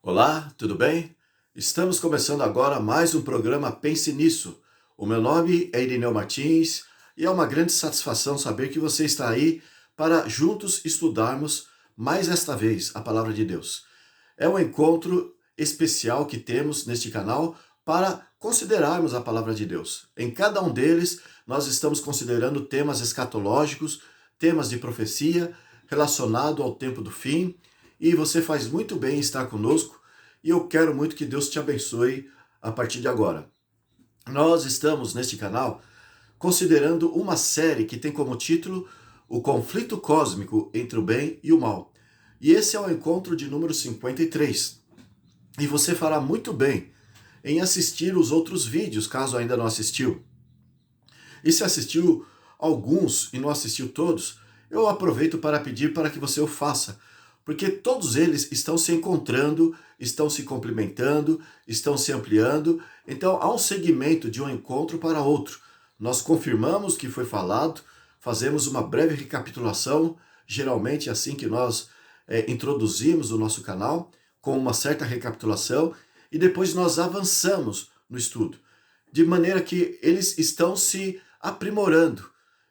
Olá, tudo bem? Estamos começando agora mais um programa Pense Nisso. O meu nome é Irineu Martins e é uma grande satisfação saber que você está aí para juntos estudarmos mais esta vez a Palavra de Deus. É um encontro especial que temos neste canal para considerarmos a Palavra de Deus. Em cada um deles, nós estamos considerando temas escatológicos, temas de profecia relacionado ao tempo do fim, e você faz muito bem em estar conosco e eu quero muito que Deus te abençoe a partir de agora. Nós estamos neste canal considerando uma série que tem como título O Conflito Cósmico entre o Bem e o Mal. E esse é o encontro de número 53. E você fará muito bem em assistir os outros vídeos, caso ainda não assistiu. E se assistiu alguns e não assistiu todos, eu aproveito para pedir para que você o faça, porque todos eles estão se encontrando, estão se complementando, estão se ampliando, então há um segmento de um encontro para outro. Nós confirmamos o que foi falado, fazemos uma breve recapitulação, geralmente é assim que nós introduzimos o nosso canal, com uma certa recapitulação, e depois nós avançamos no estudo, de maneira que eles estão se aprimorando,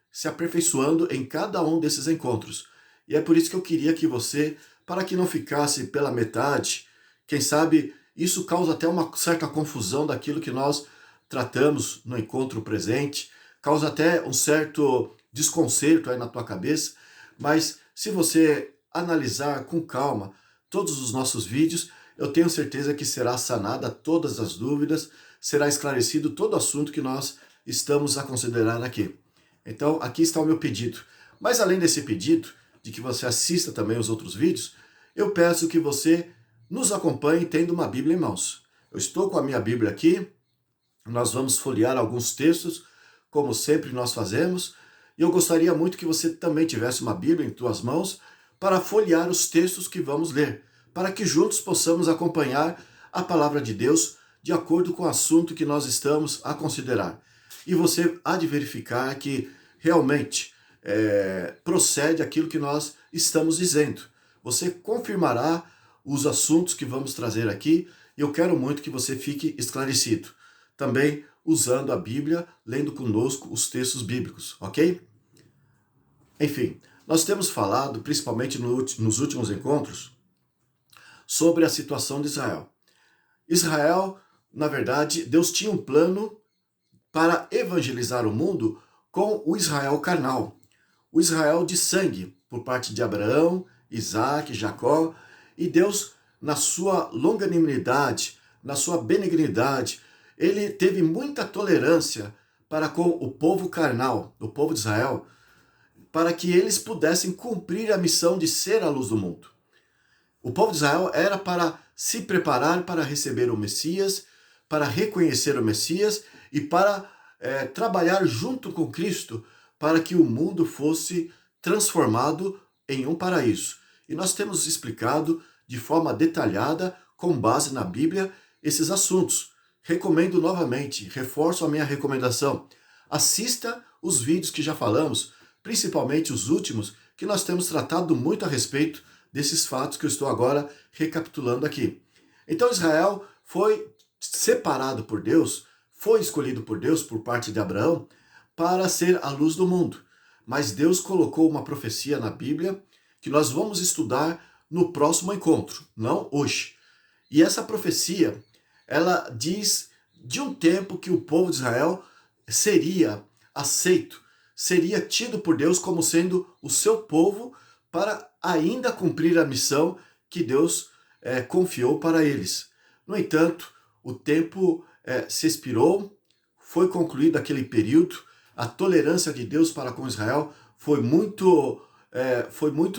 se aperfeiçoando em cada um desses encontros. E é por isso que eu queria que você, para que não ficasse pela metade, quem sabe isso causa até uma certa confusão daquilo que nós tratamos no encontro presente, causa até um certo desconcerto aí na tua cabeça, mas se você analisar com calma todos os nossos vídeos, eu tenho certeza que será sanada todas as dúvidas, será esclarecido todo o assunto que nós estamos a considerar aqui. Então, aqui está o meu pedido. Mas além desse pedido, de que você assista também os outros vídeos, eu peço que você nos acompanhe tendo uma Bíblia em mãos. Eu estou com a minha Bíblia aqui, nós vamos folhear alguns textos, como sempre nós fazemos, e eu gostaria muito que você também tivesse uma Bíblia em tuas mãos para folhear os textos que vamos ler, para que juntos possamos acompanhar a palavra de Deus de acordo com o assunto que nós estamos a considerar. E você há de verificar que realmente procede aquilo que nós estamos dizendo. Você confirmará os assuntos que vamos trazer aqui e eu quero muito que você fique esclarecido. Também usando a Bíblia, lendo conosco os textos bíblicos, ok? Enfim, nós temos falado, principalmente nos últimos encontros, sobre a situação de Israel. Israel, na verdade, Deus tinha um plano para evangelizar o mundo com o Israel carnal, o Israel de sangue, por parte de Abraão, Isaac, Jacó, e Deus, na sua longanimidade, na sua benignidade, ele teve muita tolerância para com o povo carnal, o povo de Israel, para que eles pudessem cumprir a missão de ser a luz do mundo. O povo de Israel era para se preparar para receber o Messias, para reconhecer o Messias e para trabalhar junto com Cristo para que o mundo fosse transformado em um paraíso. E nós temos explicado de forma detalhada, com base na Bíblia, esses assuntos. Recomendo novamente, reforço a minha recomendação. Assista os vídeos que já falamos, principalmente os últimos, que nós temos tratado muito a respeito desses fatos que eu estou agora recapitulando aqui. Então Israel foi separado por Deus, foi escolhido por Deus por parte de Abraão para ser a luz do mundo. Mas Deus colocou uma profecia na Bíblia que nós vamos estudar no próximo encontro, não hoje. E essa profecia, ela diz de um tempo que o povo de Israel seria aceito, seria tido por Deus como sendo o seu povo para ainda cumprir a missão que Deus confiou para eles. No entanto, o tempo se expirou, foi concluído aquele período, a tolerância de Deus para com Israel foi muito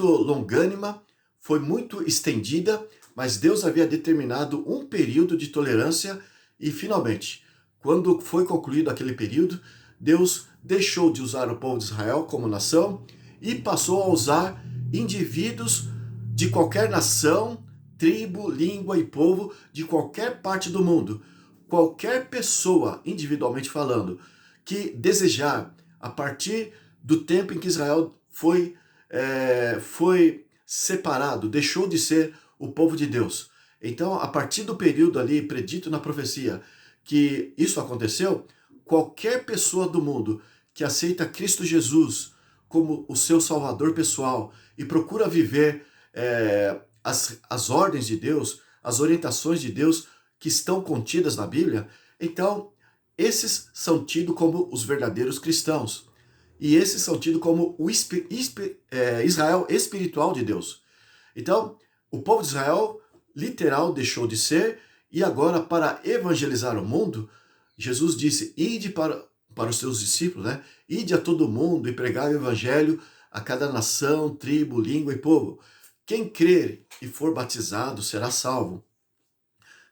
longânima, foi muito estendida, mas Deus havia determinado um período de tolerância e, finalmente, quando foi concluído aquele período, Deus deixou de usar o povo de Israel como nação e passou a usar indivíduos de qualquer nação, tribo, língua e povo de qualquer parte do mundo. Qualquer pessoa, individualmente falando, que desejar, a partir do tempo em que Israel foi separado, deixou de ser o povo de Deus, Então, a partir do período ali predito na profecia que isso aconteceu, qualquer pessoa do mundo que aceita Cristo Jesus como o seu salvador pessoal e procura viver as ordens de Deus, as orientações de Deus que estão contidas na Bíblia, então esses são tidos como os verdadeiros cristãos. E esses são tidos como o Israel espiritual de Deus. Então, o povo de Israel, literal, deixou de ser, e agora, para evangelizar o mundo, Jesus disse, ide para os seus discípulos, né? Ide a todo mundo e pregai o evangelho a cada nação, tribo, língua e povo. Quem crer e for batizado será salvo.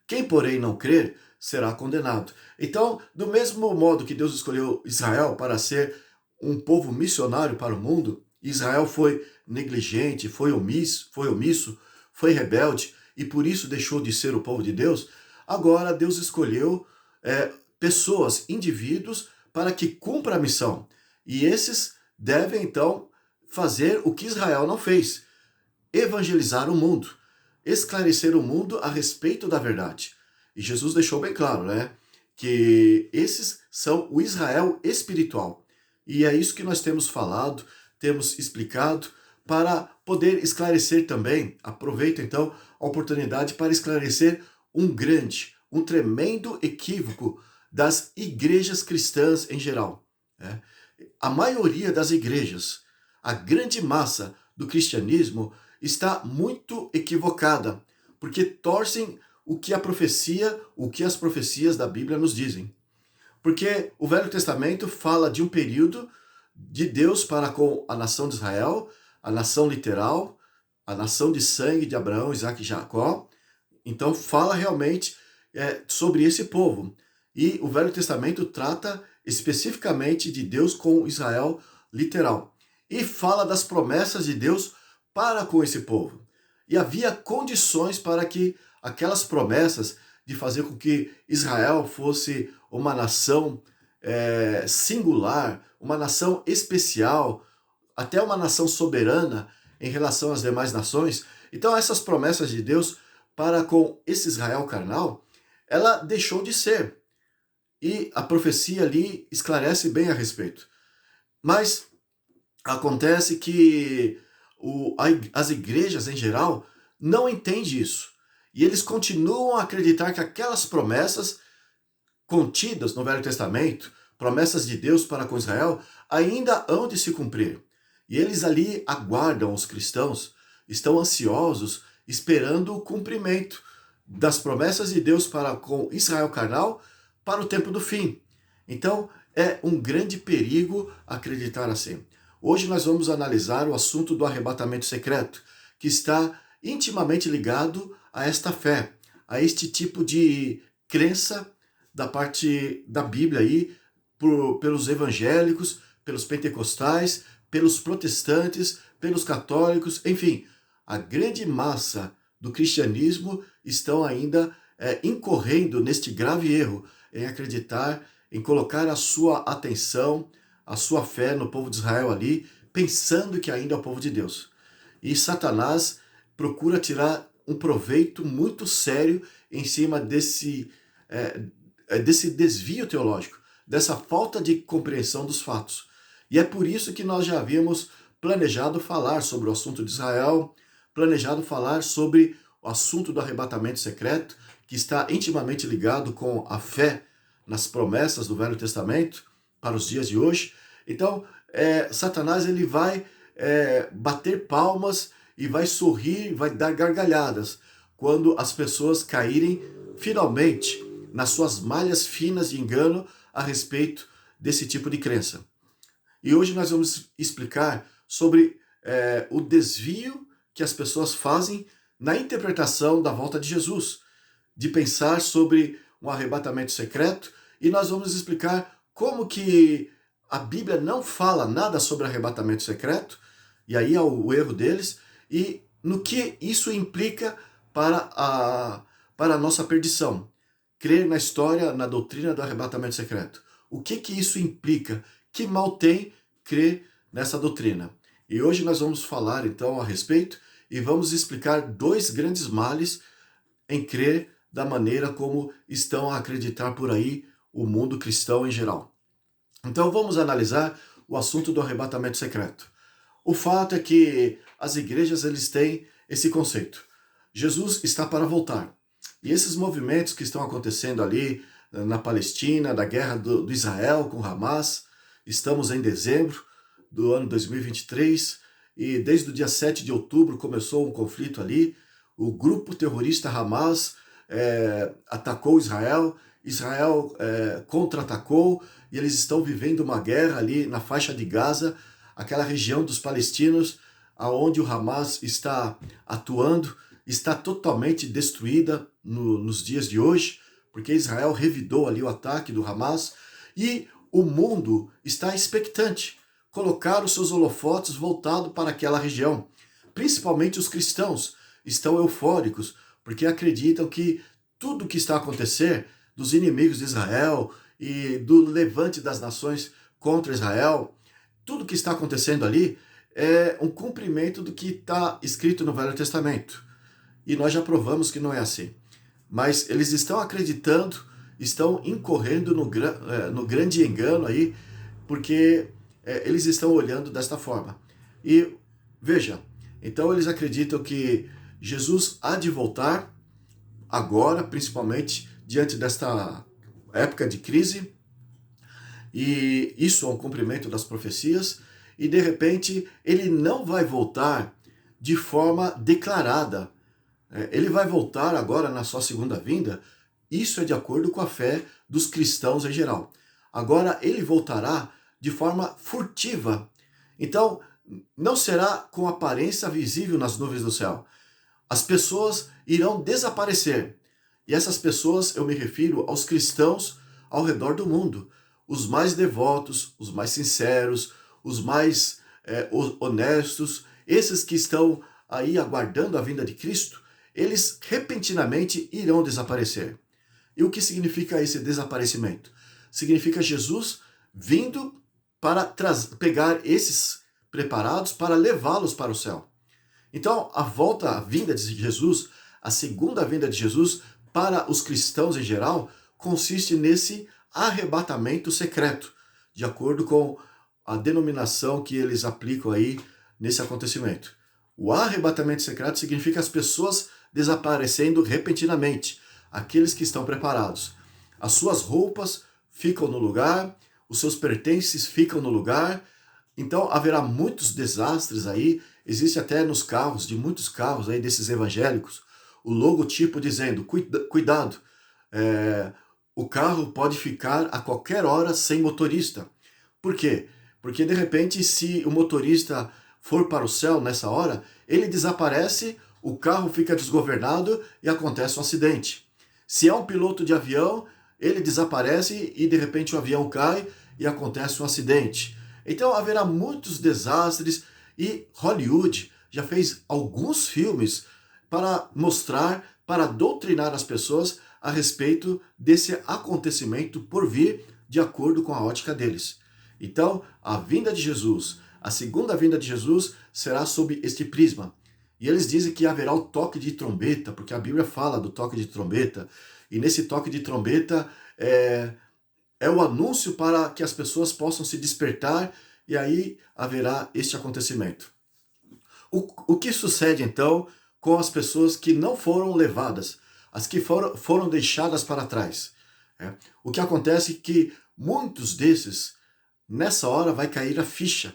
Quem, porém, não crer, será condenado. Então, do mesmo modo que Deus escolheu Israel para ser um povo missionário para o mundo, Israel foi negligente, foi omisso, foi rebelde e por isso deixou de ser o povo de Deus. Agora Deus escolheu pessoas, indivíduos, para que cumpra a missão. E esses devem então fazer o que Israel não fez: evangelizar o mundo, esclarecer o mundo a respeito da verdade. E Jesus deixou bem claro, né, que esses são o Israel espiritual. E é isso que nós temos falado, temos explicado, para poder esclarecer também. Aproveito então a oportunidade para esclarecer um tremendo equívoco das igrejas cristãs em geral. Né? A maioria das igrejas, a grande massa do cristianismo, está muito equivocada, porque torcem o que as profecias da Bíblia nos dizem. Porque o Velho Testamento fala de um período de Deus para com a nação de Israel, a nação literal, a nação de sangue de Abraão, Isaac e Jacó. Então fala realmente sobre esse povo. E o Velho Testamento trata especificamente de Deus com Israel literal. E fala das promessas de Deus para com esse povo. E havia condições para que aquelas promessas de fazer com que Israel fosse uma nação singular, uma nação especial, até uma nação soberana em relação às demais nações. Então essas promessas de Deus para com esse Israel carnal, ela deixou de ser. E a profecia ali esclarece bem a respeito. Mas acontece que as igrejas em geral não entendem isso. E eles continuam a acreditar que aquelas promessas contidas no Velho Testamento, promessas de Deus para com Israel, ainda hão de se cumprir. E eles ali aguardam os cristãos, estão ansiosos, esperando o cumprimento das promessas de Deus para com Israel carnal para o tempo do fim. Então, é um grande perigo acreditar assim. Hoje nós vamos analisar o assunto do arrebatamento secreto, que está intimamente ligado a esta fé, a este tipo de crença da parte da Bíblia aí, pelos evangélicos, pelos pentecostais, pelos protestantes, pelos católicos, enfim, a grande massa do cristianismo estão ainda incorrendo neste grave erro em acreditar, em colocar a sua atenção, a sua fé no povo de Israel ali, pensando que ainda é o povo de Deus. E Satanás procura tirar um proveito muito sério em cima desse desvio teológico, dessa falta de compreensão dos fatos. E é por isso que nós já havíamos planejado falar sobre o assunto de Israel, planejado falar sobre o assunto do arrebatamento secreto, que está intimamente ligado com a fé nas promessas do Velho Testamento para os dias de hoje. Então, Satanás ele vai bater palmas e vai sorrir, vai dar gargalhadas quando as pessoas caírem finalmente nas suas malhas finas de engano a respeito desse tipo de crença. E hoje nós vamos explicar sobre o desvio que as pessoas fazem na interpretação da volta de Jesus, de pensar sobre um arrebatamento secreto, e nós vamos explicar como que a Bíblia não fala nada sobre arrebatamento secreto, e aí é o erro deles, e no que isso implica para a nossa perdição. Crer na história, na doutrina do arrebatamento secreto. O que isso implica? Que mal tem crer nessa doutrina? E hoje nós vamos falar então a respeito e vamos explicar dois grandes males em crer da maneira como estão a acreditar por aí o mundo cristão em geral. Então vamos analisar o assunto do arrebatamento secreto. O fato é que as igrejas eles têm esse conceito. Jesus está para voltar. E esses movimentos que estão acontecendo ali na Palestina, da guerra do Israel com Hamas, estamos em dezembro do ano 2023 e desde o dia 7 de outubro começou um conflito ali. O grupo terrorista Hamas atacou Israel, Israel contra-atacou e eles estão vivendo uma guerra ali na faixa de Gaza, aquela região dos palestinos, aonde o Hamas está atuando, está totalmente destruída nos dias de hoje, porque Israel revidou ali o ataque do Hamas e o mundo está expectante, colocar os seus holofotes voltados para aquela região. Principalmente os cristãos estão eufóricos, porque acreditam que tudo que está a acontecer dos inimigos de Israel e do levante das nações contra Israel, tudo que está acontecendo ali é um cumprimento do que está escrito no Velho Testamento. E nós já provamos que não é assim. Mas eles estão acreditando, estão incorrendo no grande engano aí, porque eles estão olhando desta forma. E veja, então eles acreditam que Jesus há de voltar agora, principalmente diante desta época de crise, e isso é um cumprimento das profecias, e de repente ele não vai voltar de forma declarada. Ele vai voltar agora na sua segunda vinda, isso é de acordo com a fé dos cristãos em geral. Agora ele voltará de forma furtiva. Então, não será com aparência visível nas nuvens do céu. As pessoas irão desaparecer. E essas pessoas, eu me refiro aos cristãos ao redor do mundo. Os mais devotos, os mais sinceros, os mais honestos, esses que estão aí aguardando a vinda de Cristo, eles repentinamente irão desaparecer. E o que significa esse desaparecimento? Significa Jesus vindo para pegar esses preparados para levá-los para o céu. Então, a vinda de Jesus, a segunda vinda de Jesus para os cristãos em geral, consiste nesse arrebatamento secreto, de acordo com a denominação que eles aplicam aí nesse acontecimento. O arrebatamento secreto significa as pessoas desaparecendo repentinamente, aqueles que estão preparados. As suas roupas ficam no lugar, os seus pertences ficam no lugar, então haverá muitos desastres aí. Existe até nos carros, de muitos carros aí desses evangélicos, o logotipo dizendo, cuidado, o carro pode ficar a qualquer hora sem motorista. Por quê? Porque de repente, se o motorista for para o céu nessa hora, ele desaparece, o carro fica desgovernado e acontece um acidente. Se é um piloto de avião, ele desaparece e de repente o avião cai e acontece um acidente. Então haverá muitos desastres e Hollywood já fez alguns filmes para mostrar, para doutrinar as pessoas a respeito desse acontecimento por vir de acordo com a ótica deles. Então, a vinda de Jesus, a segunda vinda de Jesus será sob este prisma. E eles dizem que haverá o toque de trombeta, porque a Bíblia fala do toque de trombeta, e nesse toque de trombeta é o anúncio para que as pessoas possam se despertar, e aí haverá este acontecimento. O que sucede então com as pessoas que não foram levadas, as que foram deixadas para trás? O que acontece é que muitos desses, nessa hora vai cair a ficha.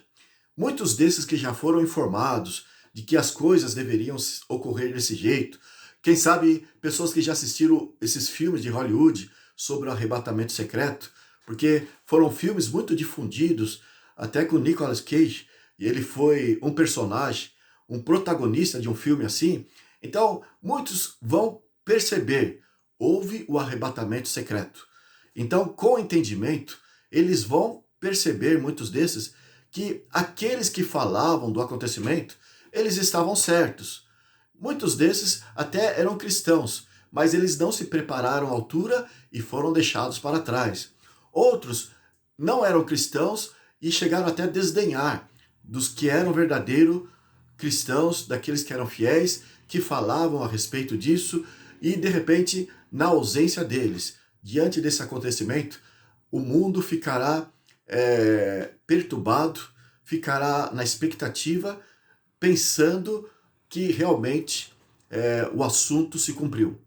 Muitos desses que já foram informados de que as coisas deveriam ocorrer desse jeito, quem sabe pessoas que já assistiram esses filmes de Hollywood sobre o arrebatamento secreto, porque foram filmes muito difundidos, até com Nicolas Cage, e ele foi um personagem, um protagonista de um filme assim. Então, muitos vão perceber, houve o arrebatamento secreto. Então, com entendimento, eles vão perceber, muitos desses, que aqueles que falavam do acontecimento, eles estavam certos. Muitos desses até eram cristãos, mas eles não se prepararam à altura e foram deixados para trás. Outros não eram cristãos e chegaram até a desdenhar dos que eram verdadeiros cristãos, daqueles que eram fiéis, que falavam a respeito disso, e de repente, na ausência deles, diante desse acontecimento, o mundo ficará perturbado, ficará na expectativa, pensando que realmente o assunto se cumpriu.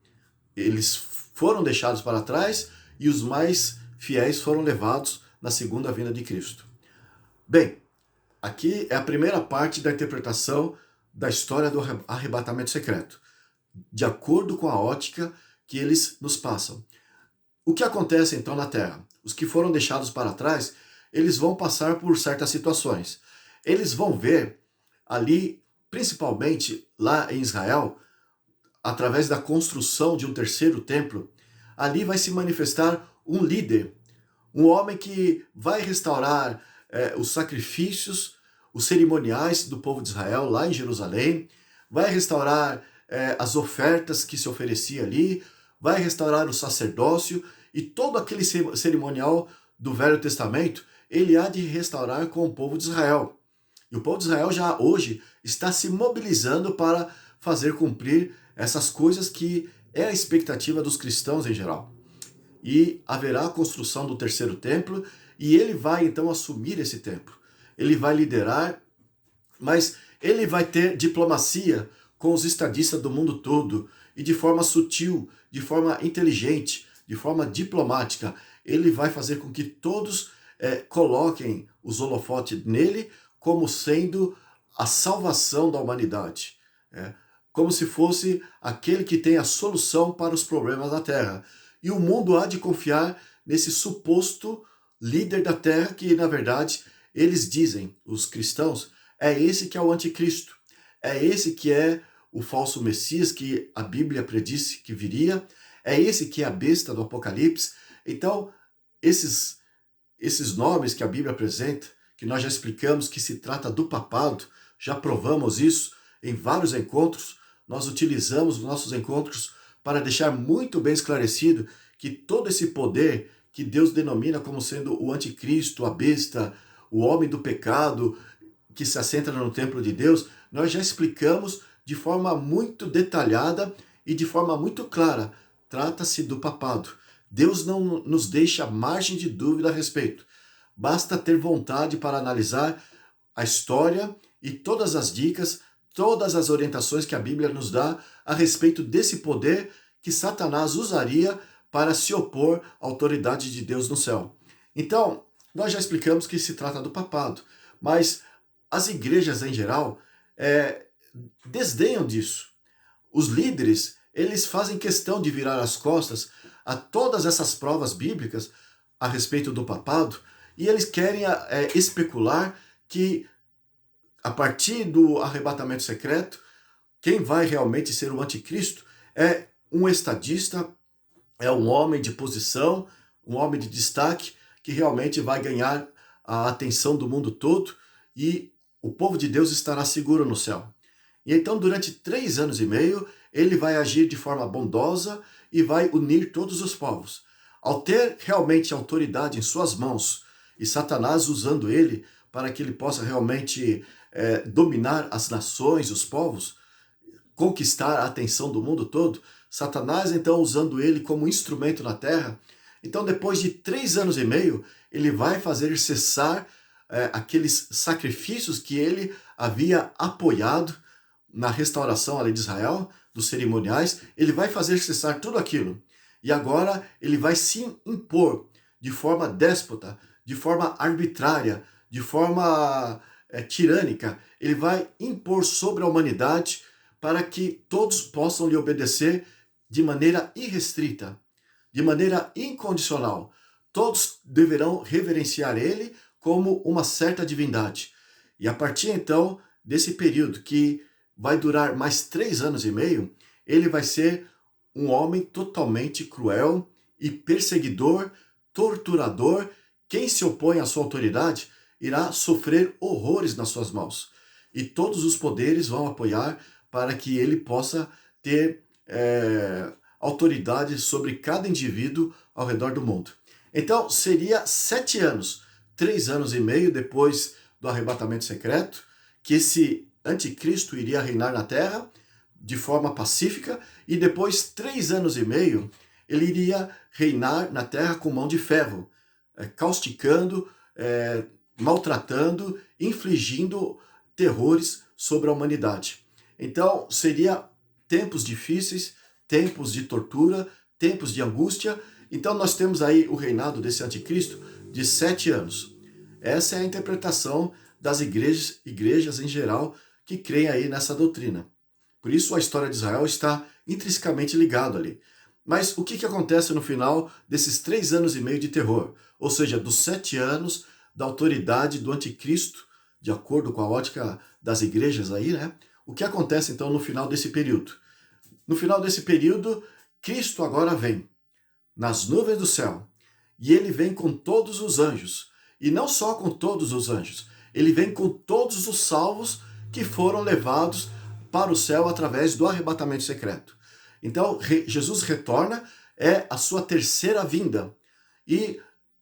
Eles foram deixados para trás e os mais fiéis foram levados na segunda vinda de Cristo. Bem, aqui é a primeira parte da interpretação da história do arrebatamento secreto, de acordo com a ótica que eles nos passam. O que acontece então na Terra? Os que foram deixados para trás, eles vão passar por certas situações. Eles vão ver ali, principalmente lá em Israel, através da construção de um terceiro templo, ali vai se manifestar um líder, um homem que vai restaurar os sacrifícios, os cerimoniais do povo de Israel lá em Jerusalém, vai restaurar as ofertas que se oferecia ali, vai restaurar o sacerdócio e todo aquele cerimonial do Velho Testamento, ele há de restaurar com o povo de Israel. E o povo de Israel já hoje está se mobilizando para fazer cumprir essas coisas que é a expectativa dos cristãos em geral. E haverá a construção do terceiro templo, e ele vai então assumir esse templo. Ele vai liderar, mas ele vai ter diplomacia com os estadistas do mundo todo, e de forma sutil, de forma inteligente, de forma diplomática, ele vai fazer com que todos coloquem os holofotes nele como sendo a salvação da humanidade. Como se fosse aquele que tem a solução para os problemas da Terra. E o mundo há de confiar nesse suposto líder da Terra que, na verdade, eles dizem, os cristãos, é esse que é o anticristo. É esse que é o falso Messias que a Bíblia predisse que viria. É esse que é a besta do Apocalipse. Então, esses nomes que a Bíblia apresenta, que nós já explicamos que se trata do papado, já provamos isso em vários encontros, nós utilizamos os nossos encontros para deixar muito bem esclarecido que todo esse poder que Deus denomina como sendo o anticristo, a besta, o homem do pecado, que se assenta no templo de Deus, nós já explicamos de forma muito detalhada e de forma muito clara. Trata-se do papado. Deus não nos deixa margem de dúvida a respeito. Basta ter vontade para analisar a história e todas as dicas, todas as orientações que a Bíblia nos dá a respeito desse poder que Satanás usaria para se opor à autoridade de Deus no céu. Então, nós já explicamos que se trata do papado, mas as igrejas em geral desdenham disso. Os líderes, eles fazem questão de virar as costas a todas essas provas bíblicas a respeito do papado, e eles querem especular que a partir do arrebatamento secreto, quem vai realmente ser o anticristo é um estadista, é um homem de posição, um homem de destaque, que realmente vai ganhar a atenção do mundo todo e o povo de Deus estará seguro no céu. E então, durante 3 anos e meio, ele vai agir de forma bondosa e vai unir todos os povos. Ao ter realmente autoridade em suas mãos e Satanás usando ele para que ele possa realmente dominar as nações, os povos, conquistar a atenção do mundo todo, Satanás então usando ele como instrumento na terra. Então depois de 3 anos e meio, ele vai fazer cessar aqueles sacrifícios que ele havia apoiado na restauração ali de Israel, dos cerimoniais, ele vai fazer cessar tudo aquilo. E agora ele vai se impor de forma déspota, de forma arbitrária, de forma tirânica. Ele vai impor sobre a humanidade para que todos possam lhe obedecer de maneira irrestrita, de maneira incondicional. Todos deverão reverenciar ele como uma certa divindade. E a partir então desse período que vai durar mais 3 anos e meio, ele vai ser um homem totalmente cruel e perseguidor, torturador. Quem se opõe à sua autoridade irá sofrer horrores nas suas mãos. E todos os poderes vão apoiar para que ele possa ter autoridade sobre cada indivíduo ao redor do mundo. Então, seria 7 anos, 3 anos e meio depois do arrebatamento secreto, que esse anticristo iria reinar na terra, de forma pacífica, e depois 3 anos e meio ele iria reinar na terra com mão de ferro, causticando, maltratando, infligindo terrores sobre a humanidade. Então, seria tempos difíceis, tempos de tortura, tempos de angústia. Então, nós temos aí o reinado desse anticristo de 7 anos. Essa é a interpretação das igrejas em geral que creem aí nessa doutrina. Por isso, a história de Israel está intrinsecamente ligada ali. Mas o que acontece no final desses 3 anos e meio de terror? Ou seja, dos 7 anos da autoridade do anticristo, de acordo com a ótica das igrejas aí, né? O que acontece então no final desse período? No final desse período, Cristo agora vem nas nuvens do céu, e ele vem com todos os anjos, e não só com todos os anjos, ele vem com todos os salvos que foram levados para o céu através do arrebatamento secreto. Então, Jesus retorna, é a sua terceira vinda, e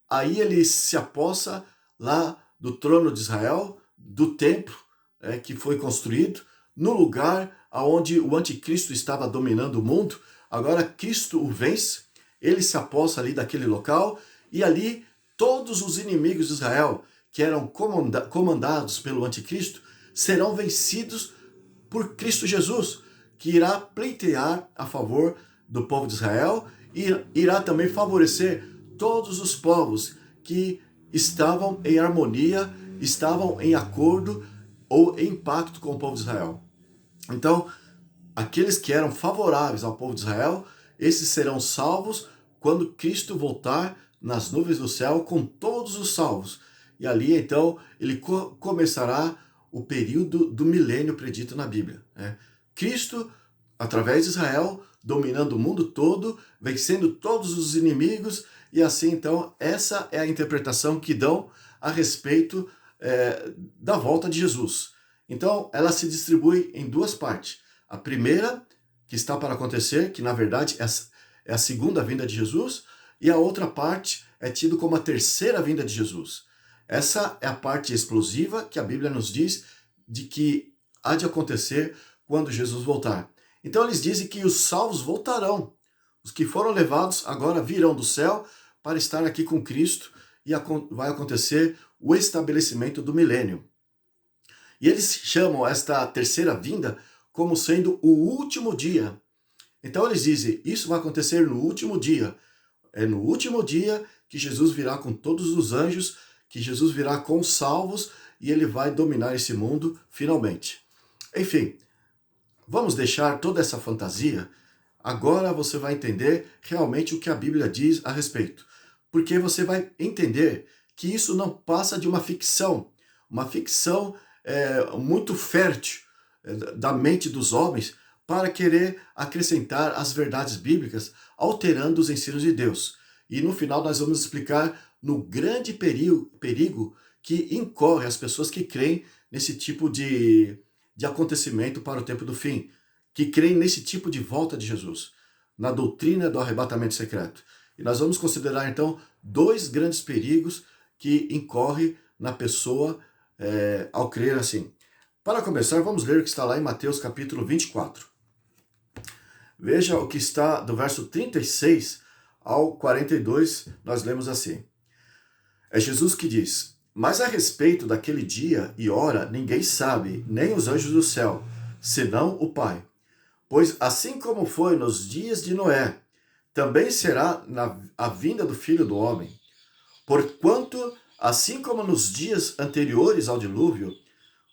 aí ele se apossa lá do trono de Israel, do templo que foi construído, no lugar onde o anticristo estava dominando o mundo. Agora Cristo o vence, ele se aposta ali daquele local, e ali todos os inimigos de Israel, que eram comandados pelo anticristo, serão vencidos por Cristo Jesus, que irá pleitear a favor do povo de Israel e irá também favorecer todos os povos que estavam em harmonia, estavam em acordo ou em pacto com o povo de Israel. Então, aqueles que eram favoráveis ao povo de Israel, esses serão salvos quando Cristo voltar nas nuvens do céu com todos os salvos. E ali, então, ele começará o período do milênio predito na Bíblia, né? Cristo, através de Israel, dominando o mundo todo, vencendo todos os inimigos, e assim, então, essa é a interpretação que dão a respeito da volta de Jesus. Então, ela se distribui em duas partes. A primeira, que está para acontecer, que na verdade é a segunda vinda de Jesus, e a outra parte é tido como a terceira vinda de Jesus. Essa é a parte explosiva que a Bíblia nos diz de que há de acontecer quando Jesus voltar. Então eles dizem que os salvos voltarão. Os que foram levados agora virão do céu para estar aqui com Cristo, e vai acontecer o estabelecimento do milênio. E eles chamam esta terceira vinda como sendo o último dia. Então eles dizem, isso vai acontecer no último dia. É no último dia que Jesus virá com todos os anjos, que Jesus virá com os salvos, e ele vai dominar esse mundo finalmente. Enfim, vamos deixar toda essa fantasia. Agora você vai entender realmente o que a Bíblia diz a respeito. Porque você vai entender que isso não passa de uma ficção muito fértil da mente dos homens para querer acrescentar as verdades bíblicas, alterando os ensinos de Deus. E no final nós vamos explicar no grande perigo que incorre as pessoas que creem nesse tipo de acontecimento para o tempo do fim, que creem nesse tipo de volta de Jesus, na doutrina do arrebatamento secreto. E nós vamos considerar então 2 grandes perigos que incorre na pessoa ao crer assim. Para começar, vamos ler o que está lá em Mateus capítulo 24. Veja o que está do verso 36 ao 42, nós lemos assim. É Jesus que diz, mas a respeito daquele dia e hora ninguém sabe, nem os anjos do céu, senão o Pai. Pois assim como foi nos dias de Noé, também será a vinda do Filho do Homem. Porquanto, assim como nos dias anteriores ao dilúvio,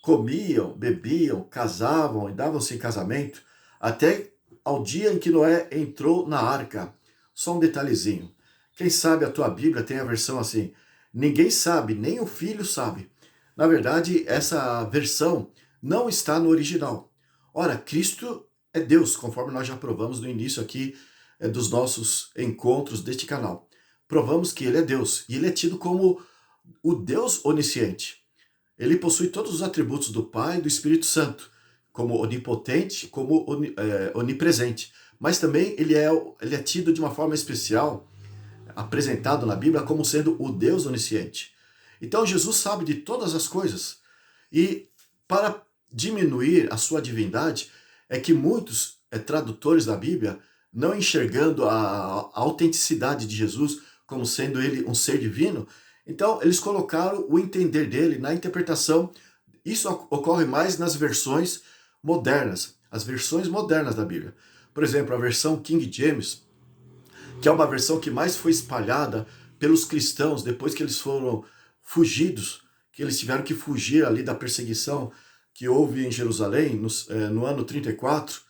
comiam, bebiam, casavam e davam-se em casamento, até ao dia em que Noé entrou na arca. Só um detalhezinho. Quem sabe a tua Bíblia tem a versão assim, ninguém sabe, nem o filho sabe. Na verdade, essa versão não está no original. Ora, Cristo é Deus, conforme nós já provamos no início aqui dos nossos encontros deste canal. Provamos que ele é Deus, e ele é tido como o Deus onisciente. Ele possui todos os atributos do Pai e do Espírito Santo, como onipotente, como onipresente. Mas também ele é tido de uma forma especial, apresentado na Bíblia como sendo o Deus onisciente. Então Jesus sabe de todas as coisas. E para diminuir a sua divindade, é que muitos tradutores da Bíblia, não enxergando a autenticidade de Jesus como sendo ele um ser divino, então eles colocaram o entender dele na interpretação. Isso ocorre mais nas versões modernas, as versões modernas da Bíblia. Por exemplo, a versão King James, que é uma versão que mais foi espalhada pelos cristãos depois que eles foram fugidos, que eles tiveram que fugir ali da perseguição que houve em Jerusalém no ano 34.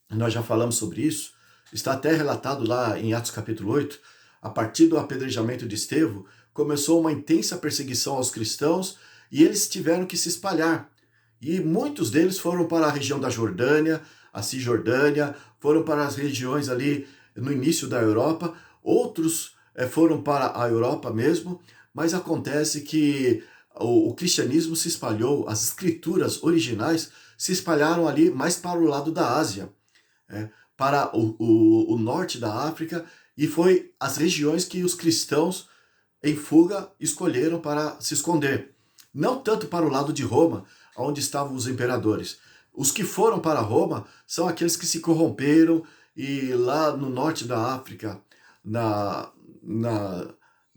Nós já falamos sobre isso. Está até relatado lá em Atos capítulo 8. A partir do apedrejamento de Estevão, começou uma intensa perseguição aos cristãos e eles tiveram que se espalhar. E muitos deles foram para a região da Jordânia, a Cisjordânia, foram para as regiões ali no início da Europa, outros foram para a Europa mesmo, mas acontece que o cristianismo se espalhou, as escrituras originais se espalharam ali mais para o lado da Ásia, para o norte da África, e foi as regiões que os cristãos em fuga escolheram para se esconder. Não tanto para o lado de Roma, onde estavam os imperadores. Os que foram para Roma são aqueles que se corromperam e lá no norte da África, na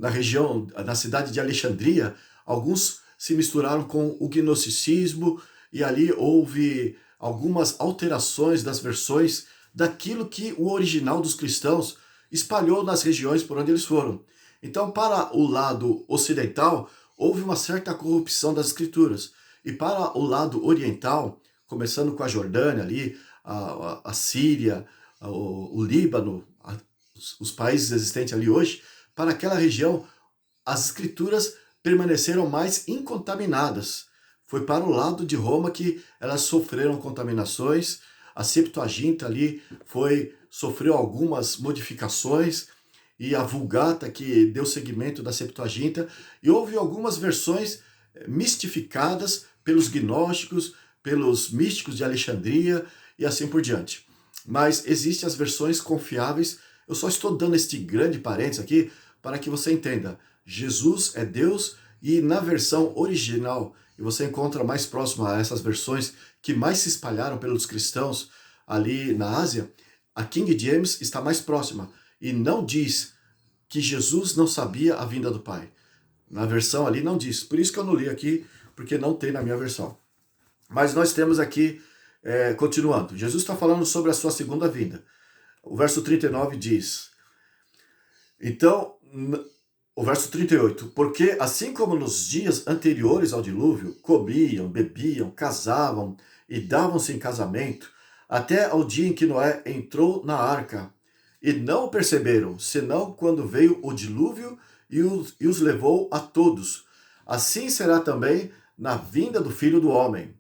região, na cidade de Alexandria, alguns se misturaram com o gnosticismo e ali houve algumas alterações das versões daquilo que o original dos cristãos espalhou nas regiões por onde eles foram. Então, para o lado ocidental, houve uma certa corrupção das escrituras. E para o lado oriental, começando com a Jordânia ali, a Síria, o Líbano, os países existentes ali hoje, para aquela região, as escrituras permaneceram mais incontaminadas. Foi para o lado de Roma que elas sofreram contaminações. A Septuaginta ali sofreu algumas modificações, e a Vulgata, que deu seguimento da Septuaginta, e houve algumas versões mistificadas pelos gnósticos, pelos místicos de Alexandria e assim por diante. Mas existem as versões confiáveis. Eu só estou dando este grande parênteses aqui para que você entenda. Jesus é Deus, e na versão original, e você encontra mais próximo a essas versões que mais se espalharam pelos cristãos ali na Ásia, a King James está mais próxima e não diz que Jesus não sabia a vinda do Pai. Na versão ali não diz. Por isso que eu não li aqui, porque não tem na minha versão. Mas nós temos aqui, continuando, Jesus está falando sobre a sua segunda vinda. O verso 39 diz, então, o verso 38, porque assim como nos dias anteriores ao dilúvio, comiam, bebiam, casavam e davam-se em casamento, até ao dia em que Noé entrou na arca, e não o perceberam, senão quando veio o dilúvio e os levou a todos. Assim será também na vinda do Filho do Homem.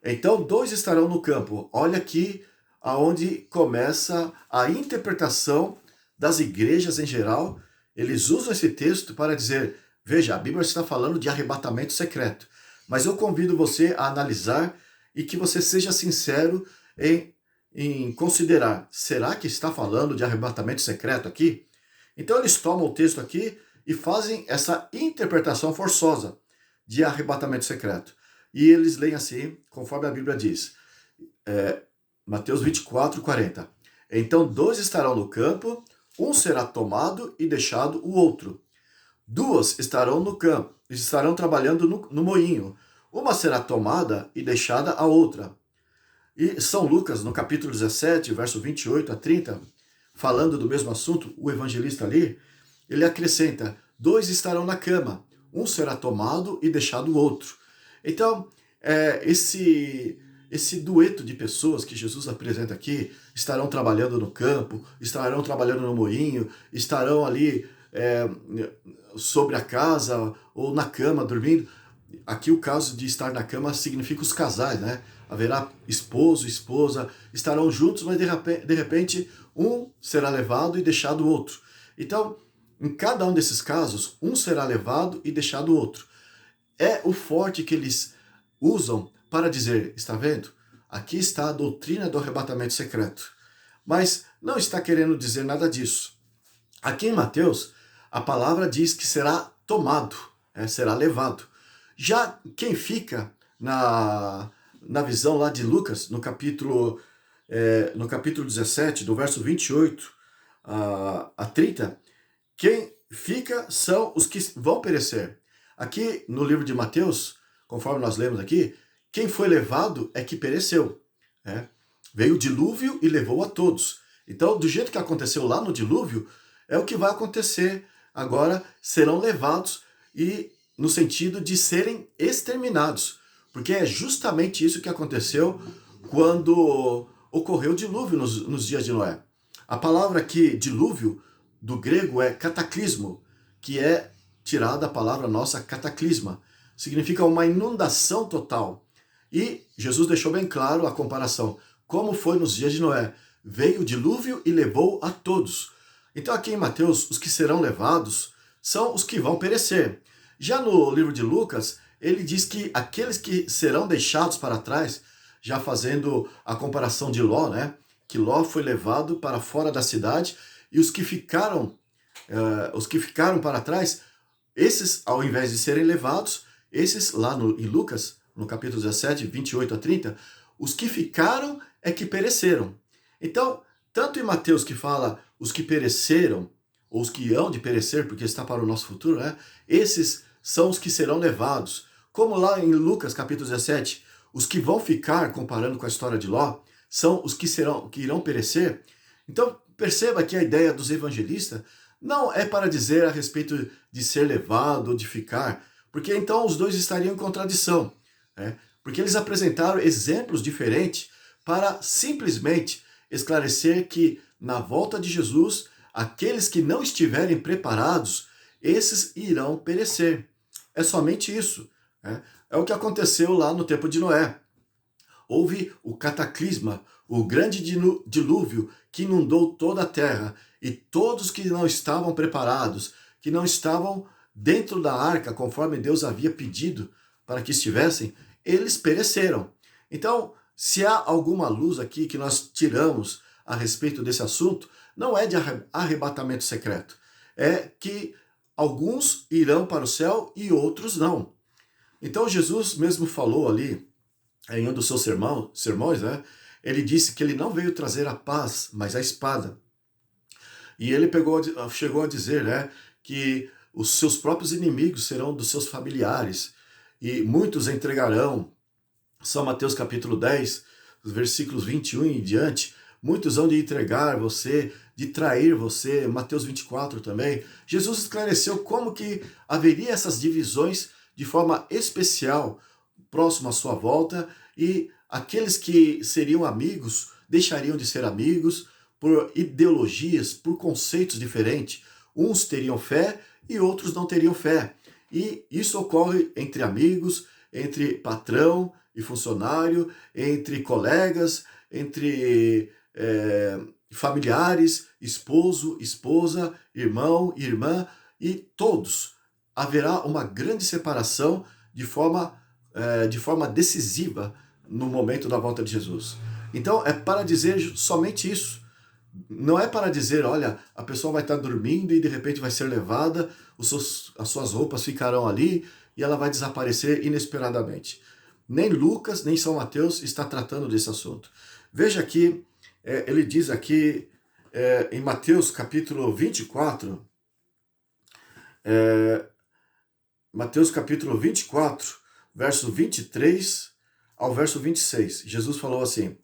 Então, dois estarão no campo. Olha aqui aonde começa a interpretação das igrejas em geral. Eles usam esse texto para dizer, veja, a Bíblia está falando de arrebatamento secreto. Mas eu convido você a analisar e que você seja sincero em considerar, será que está falando de arrebatamento secreto aqui? Então eles tomam o texto aqui e fazem essa interpretação forçosa de arrebatamento secreto. E eles leem assim, conforme a Bíblia diz, Mateus 24, 40. Então dois estarão no campo, um será tomado e deixado o outro. Duas estarão no campo, estarão trabalhando no moinho. Uma será tomada e deixada a outra. E São Lucas, no capítulo 17, verso 28 a 30, falando do mesmo assunto, o evangelista ali, ele acrescenta, dois estarão na cama, um será tomado e deixado o outro. Então, esse dueto de pessoas que Jesus apresenta aqui, estarão trabalhando no campo, estarão trabalhando no moinho, estarão ali sobre a casa ou na cama dormindo. Aqui o caso de estar na cama significa os casais, né? Haverá esposo, esposa, estarão juntos, mas de repente um será levado e deixado o outro. Então, em cada um desses casos, um será levado e deixado o outro. É o forte que eles usam para dizer, está vendo? Aqui está a doutrina do arrebatamento secreto. Mas não está querendo dizer nada disso. Aqui em Mateus, a palavra diz que será tomado, será levado. Já quem fica na visão lá de Lucas, no capítulo 17, do verso 28 a 30, quem fica são os que vão perecer. Aqui no livro de Mateus, conforme nós lemos aqui, quem foi levado é que pereceu. Né? Veio o dilúvio e levou a todos. Então, do jeito que aconteceu lá no dilúvio, é o que vai acontecer agora, serão levados e no sentido de serem exterminados. Porque é justamente isso que aconteceu quando ocorreu o dilúvio nos dias de Noé. A palavra aqui, dilúvio, do grego é cataclismo, que é tirada da palavra nossa cataclisma. Significa uma inundação total. E Jesus deixou bem claro a comparação. Como foi nos dias de Noé? Veio o dilúvio e levou a todos. Então aqui em Mateus, os que serão levados são os que vão perecer. Já no livro de Lucas, ele diz que aqueles que serão deixados para trás, já fazendo a comparação de Ló, né? Que Ló foi levado para fora da cidade e os que ficaram para trás, esses, ao invés de serem levados, esses lá em Lucas, no capítulo 17, 28 a 30, os que ficaram é que pereceram. Então, tanto em Mateus que fala os que pereceram, ou os que hão de perecer, porque está para o nosso futuro, né? Esses são os que serão levados. Como lá em Lucas capítulo 17, os que vão ficar, comparando com a história de Ló, são os que irão perecer. Então, perceba que a ideia dos evangelistas não é para dizer a respeito de ser levado ou de ficar, porque então os dois estariam em contradição, né? Porque eles apresentaram exemplos diferentes para simplesmente esclarecer que na volta de Jesus, aqueles que não estiverem preparados, esses irão perecer. É somente isso, né? É o que aconteceu lá no tempo de Noé. Houve o cataclisma, o grande dilúvio que inundou toda a terra, e todos que não estavam preparados, que não estavam dentro da arca, conforme Deus havia pedido para que estivessem, eles pereceram. Então, se há alguma luz aqui que nós tiramos a respeito desse assunto, não é de arrebatamento secreto. É que alguns irão para o céu e outros não. Então, Jesus mesmo falou ali, em um dos seus sermões, né? Ele disse que ele não veio trazer a paz, mas a espada. E ele chegou a dizer, né, que os seus próprios inimigos serão dos seus familiares, e muitos entregarão. São Mateus capítulo 10, os versículos 21 em diante, muitos hão de entregar você, de trair você, Mateus 24 também. Jesus esclareceu como que haveria essas divisões de forma especial, próximo à sua volta, e aqueles que seriam amigos deixariam de ser amigos por ideologias, por conceitos diferentes. Uns teriam fé e outros não teriam fé. E isso ocorre entre amigos, entre patrão e funcionário, entre colegas, entre familiares, esposo, esposa, irmão, irmã, e todos. Haverá uma grande separação de forma decisiva no momento da volta de Jesus. Então, é para dizer somente isso. Não é para dizer, olha, a pessoa vai estar dormindo e de repente vai ser levada, as suas roupas ficarão ali e ela vai desaparecer inesperadamente. Nem Lucas, nem São Mateus está tratando desse assunto. Veja aqui, ele diz aqui em Mateus capítulo 24, Mateus capítulo 24, verso 23 ao verso 26. Jesus falou assim: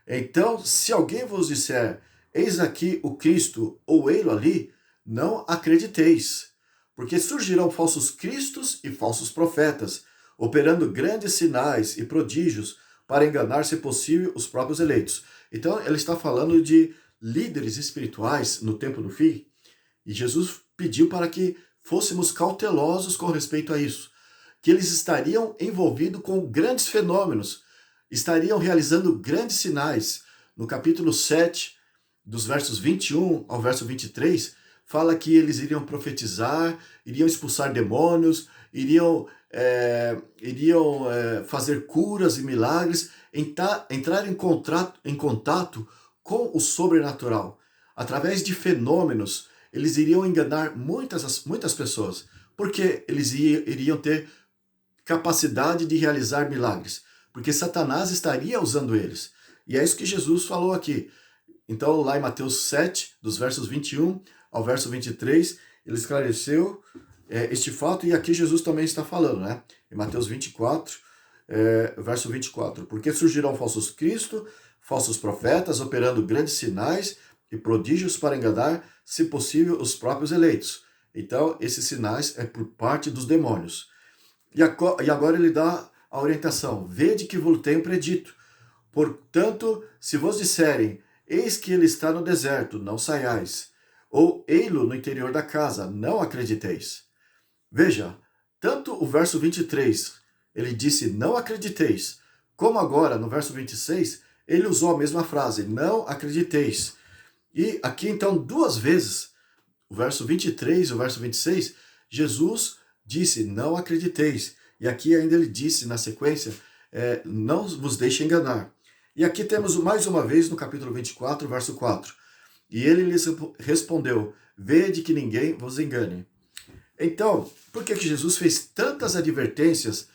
então, se alguém vos disser, eis aqui o Cristo, ou ei-lo ali, não acrediteis, porque surgirão falsos cristos e falsos profetas, operando grandes sinais e prodígios para enganar, se possível, os próprios eleitos. Então, ele está falando de líderes espirituais no tempo do fim, e Jesus pediu para que fôssemos cautelosos com respeito a isso, que eles estariam envolvidos com grandes fenômenos, estariam realizando grandes sinais. No capítulo 7, dos versos 21 ao verso 23, fala que eles iriam profetizar, iriam expulsar demônios, iriam fazer curas e milagres, entrar em contato com o sobrenatural. Através de fenômenos, eles iriam enganar muitas pessoas, porque eles iriam ter capacidade de realizar milagres. porque Satanás estaria usando eles. E é isso que Jesus falou aqui. Então, lá em Mateus 7, dos versos 21 ao verso 23, ele esclareceu este fato, e aqui Jesus também está falando, né? Em Mateus 24, verso 24. Porque surgirão falsos cristos, falsos profetas, operando grandes sinais e prodígios para enganar, se possível, os próprios eleitos. Então, esses sinais é por parte dos demônios. E agora ele dá a orientação. Vede que vos tenho predito. Portanto, se vos disserem, eis que ele está no deserto, não saiais. Ou ei-lo no interior da casa, não acrediteis. Veja, tanto o verso 23, ele disse, não acrediteis, como agora, no verso 26, ele usou a mesma frase, não acrediteis. E aqui, então, duas vezes, o verso 23 e o verso 26, Jesus disse, não acrediteis. E aqui ainda ele disse, na sequência, não vos deixe enganar. E aqui temos mais uma vez no capítulo 24, verso 4. E ele lhes respondeu, vede que ninguém vos engane. Então, por que Jesus fez tantas advertências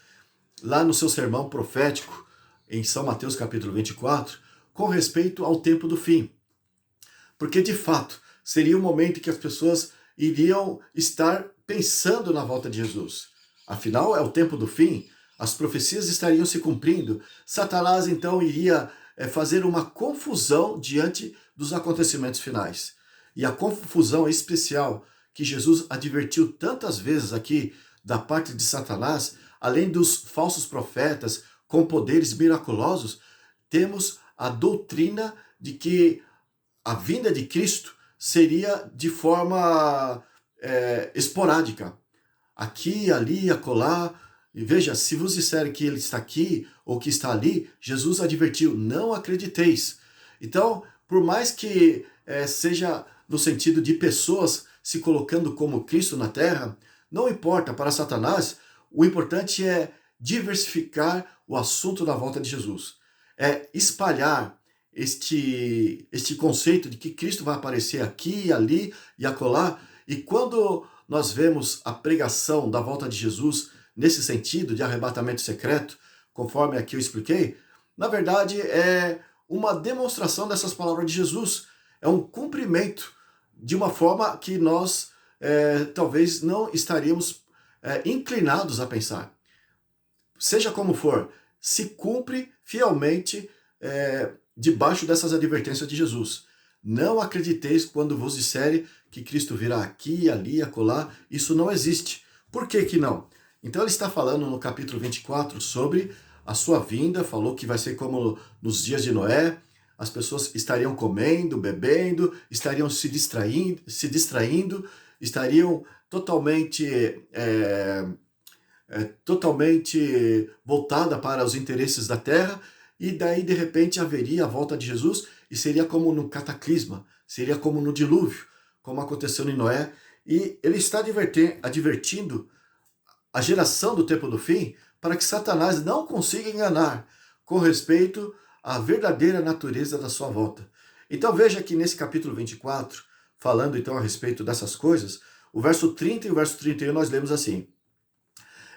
lá no seu sermão profético, em São Mateus capítulo 24, com respeito ao tempo do fim? Porque, de fato, seria o momento em que as pessoas iriam estar pensando na volta de Jesus. Afinal, é o tempo do fim, as profecias estariam se cumprindo, Satanás então iria fazer uma confusão diante dos acontecimentos finais. E a confusão especial que Jesus advertiu tantas vezes aqui da parte de Satanás, além dos falsos profetas com poderes miraculosos, temos a doutrina de que a vinda de Cristo seria de forma esporádica. Aqui, ali, acolá. E veja, se vos disserem que ele está aqui ou que está ali, Jesus advertiu, não acrediteis. Então, por mais que seja no sentido de pessoas se colocando como Cristo na terra, não importa para Satanás, o importante é diversificar o assunto da volta de Jesus. É espalhar este conceito de que Cristo vai aparecer aqui, ali e acolá. E quando nós vemos a pregação da volta de Jesus nesse sentido de arrebatamento secreto, conforme aqui eu expliquei, na verdade é uma demonstração dessas palavras de Jesus. É um cumprimento de uma forma que nós talvez não estaríamos inclinados a pensar. Seja como for, se cumpre fielmente debaixo dessas advertências de Jesus. Não acrediteis quando vos disserem que Cristo virá aqui, ali, acolá. Isso não existe. Por que que não? Então ele está falando no capítulo 24 sobre a sua vinda, falou que vai ser como nos dias de Noé, as pessoas estariam comendo, bebendo, estariam se distraindo, estariam totalmente voltada para os interesses da terra, e daí de repente haveria a volta de Jesus e seria como no cataclisma, seria como no dilúvio, como aconteceu em Noé. E ele está advertindo a geração do tempo do fim para que Satanás não consiga enganar com respeito à verdadeira natureza da sua volta. Então veja que nesse capítulo 24, falando então a respeito dessas coisas, o verso 30 e o verso 31 nós lemos assim: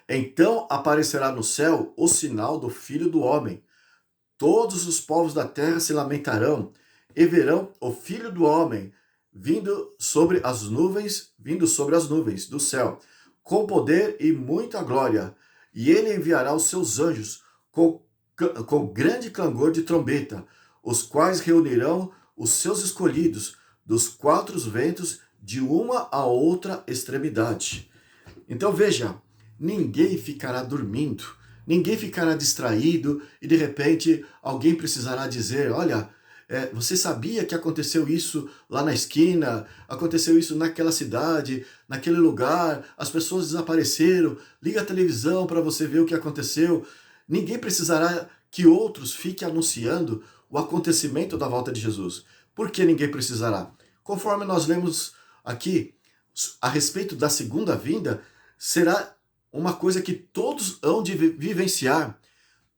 Então aparecerá no céu o sinal do Filho do Homem. Todos os povos da terra se lamentarão e verão o Filho do Homem vindo sobre as nuvens do céu, com poder e muita glória. E ele enviará os seus anjos com grande clangor de trombeta, os quais reunirão os seus escolhidos dos quatro ventos de uma a outra extremidade. Então veja, ninguém ficará dormindo, ninguém ficará distraído e de repente alguém precisará dizer, olha, você sabia que aconteceu isso lá na esquina, aconteceu isso naquela cidade, naquele lugar, as pessoas desapareceram, liga a televisão para você ver o que aconteceu. Ninguém precisará que outros fiquem anunciando o acontecimento da volta de Jesus. Por que ninguém precisará? Conforme nós lemos aqui, a respeito da segunda vinda, será uma coisa que todos hão de vivenciar.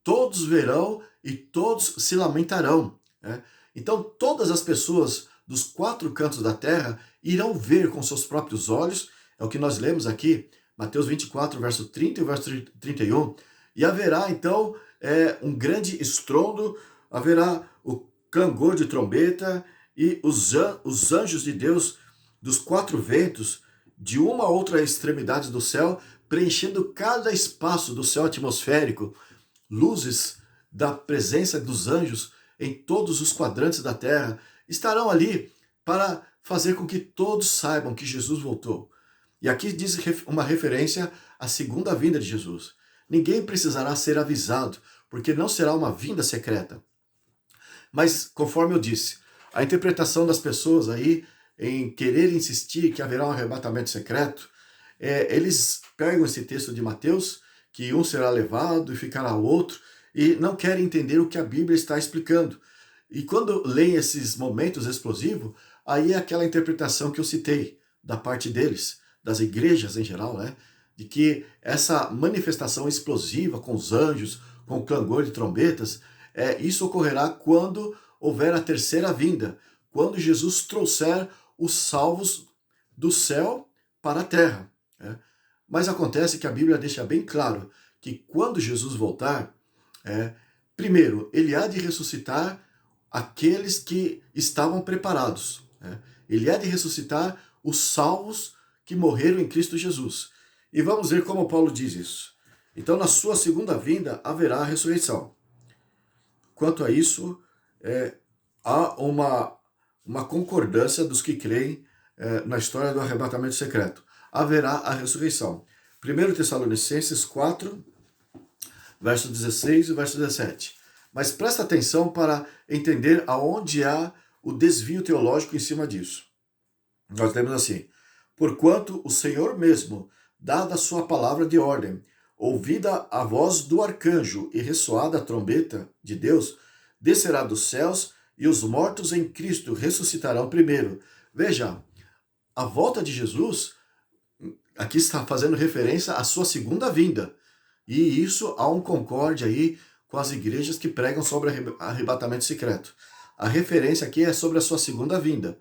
Todos verão e todos se lamentarão, né? Então todas as pessoas dos quatro cantos da terra irão ver com seus próprios olhos, é o que nós lemos aqui, Mateus 24, verso 30 e verso 31, E haverá então um grande estrondo, haverá o clangor de trombeta e os anjos de Deus dos quatro ventos, de uma a outra extremidade do céu, preenchendo cada espaço do céu atmosférico, luzes da presença dos anjos em todos os quadrantes da terra, estarão ali para fazer com que todos saibam que Jesus voltou. E aqui diz uma referência à segunda vinda de Jesus. Ninguém precisará ser avisado, porque não será uma vinda secreta. Mas, conforme eu disse, a interpretação das pessoas aí em querer insistir que haverá um arrebatamento secreto, eles pegam esse texto de Mateus, que um será levado e ficará o outro, e não querem entender o que a Bíblia está explicando. E quando leem esses momentos explosivos, aí é aquela interpretação que eu citei, da parte deles, das igrejas em geral, né? De que essa manifestação explosiva com os anjos, com o clangor de trombetas, isso ocorrerá quando houver a terceira vinda, quando Jesus trouxer os salvos do céu para a terra. Né? Mas acontece que a Bíblia deixa bem claro que quando Jesus voltar, primeiro, ele há de ressuscitar aqueles que estavam preparados. Né? Ele há de ressuscitar os salvos que morreram em Cristo Jesus. E vamos ver como Paulo diz isso. Então, na sua segunda vinda, haverá a ressurreição. Quanto a isso, há uma concordância dos que creem na história do arrebatamento secreto. Haverá a ressurreição. 1 Tessalonicenses 4, verso 16 e verso 17. Mas presta atenção para entender aonde há o desvio teológico em cima disso. Nós temos assim: porquanto o Senhor mesmo, dada a sua palavra de ordem, ouvida a voz do arcanjo e ressoada a trombeta de Deus, descerá dos céus e os mortos em Cristo ressuscitarão primeiro. Veja, a volta de Jesus aqui está fazendo referência à sua segunda vinda. E isso há um concorde aí com as igrejas que pregam sobre arrebatamento secreto. A referência aqui é sobre a sua segunda vinda.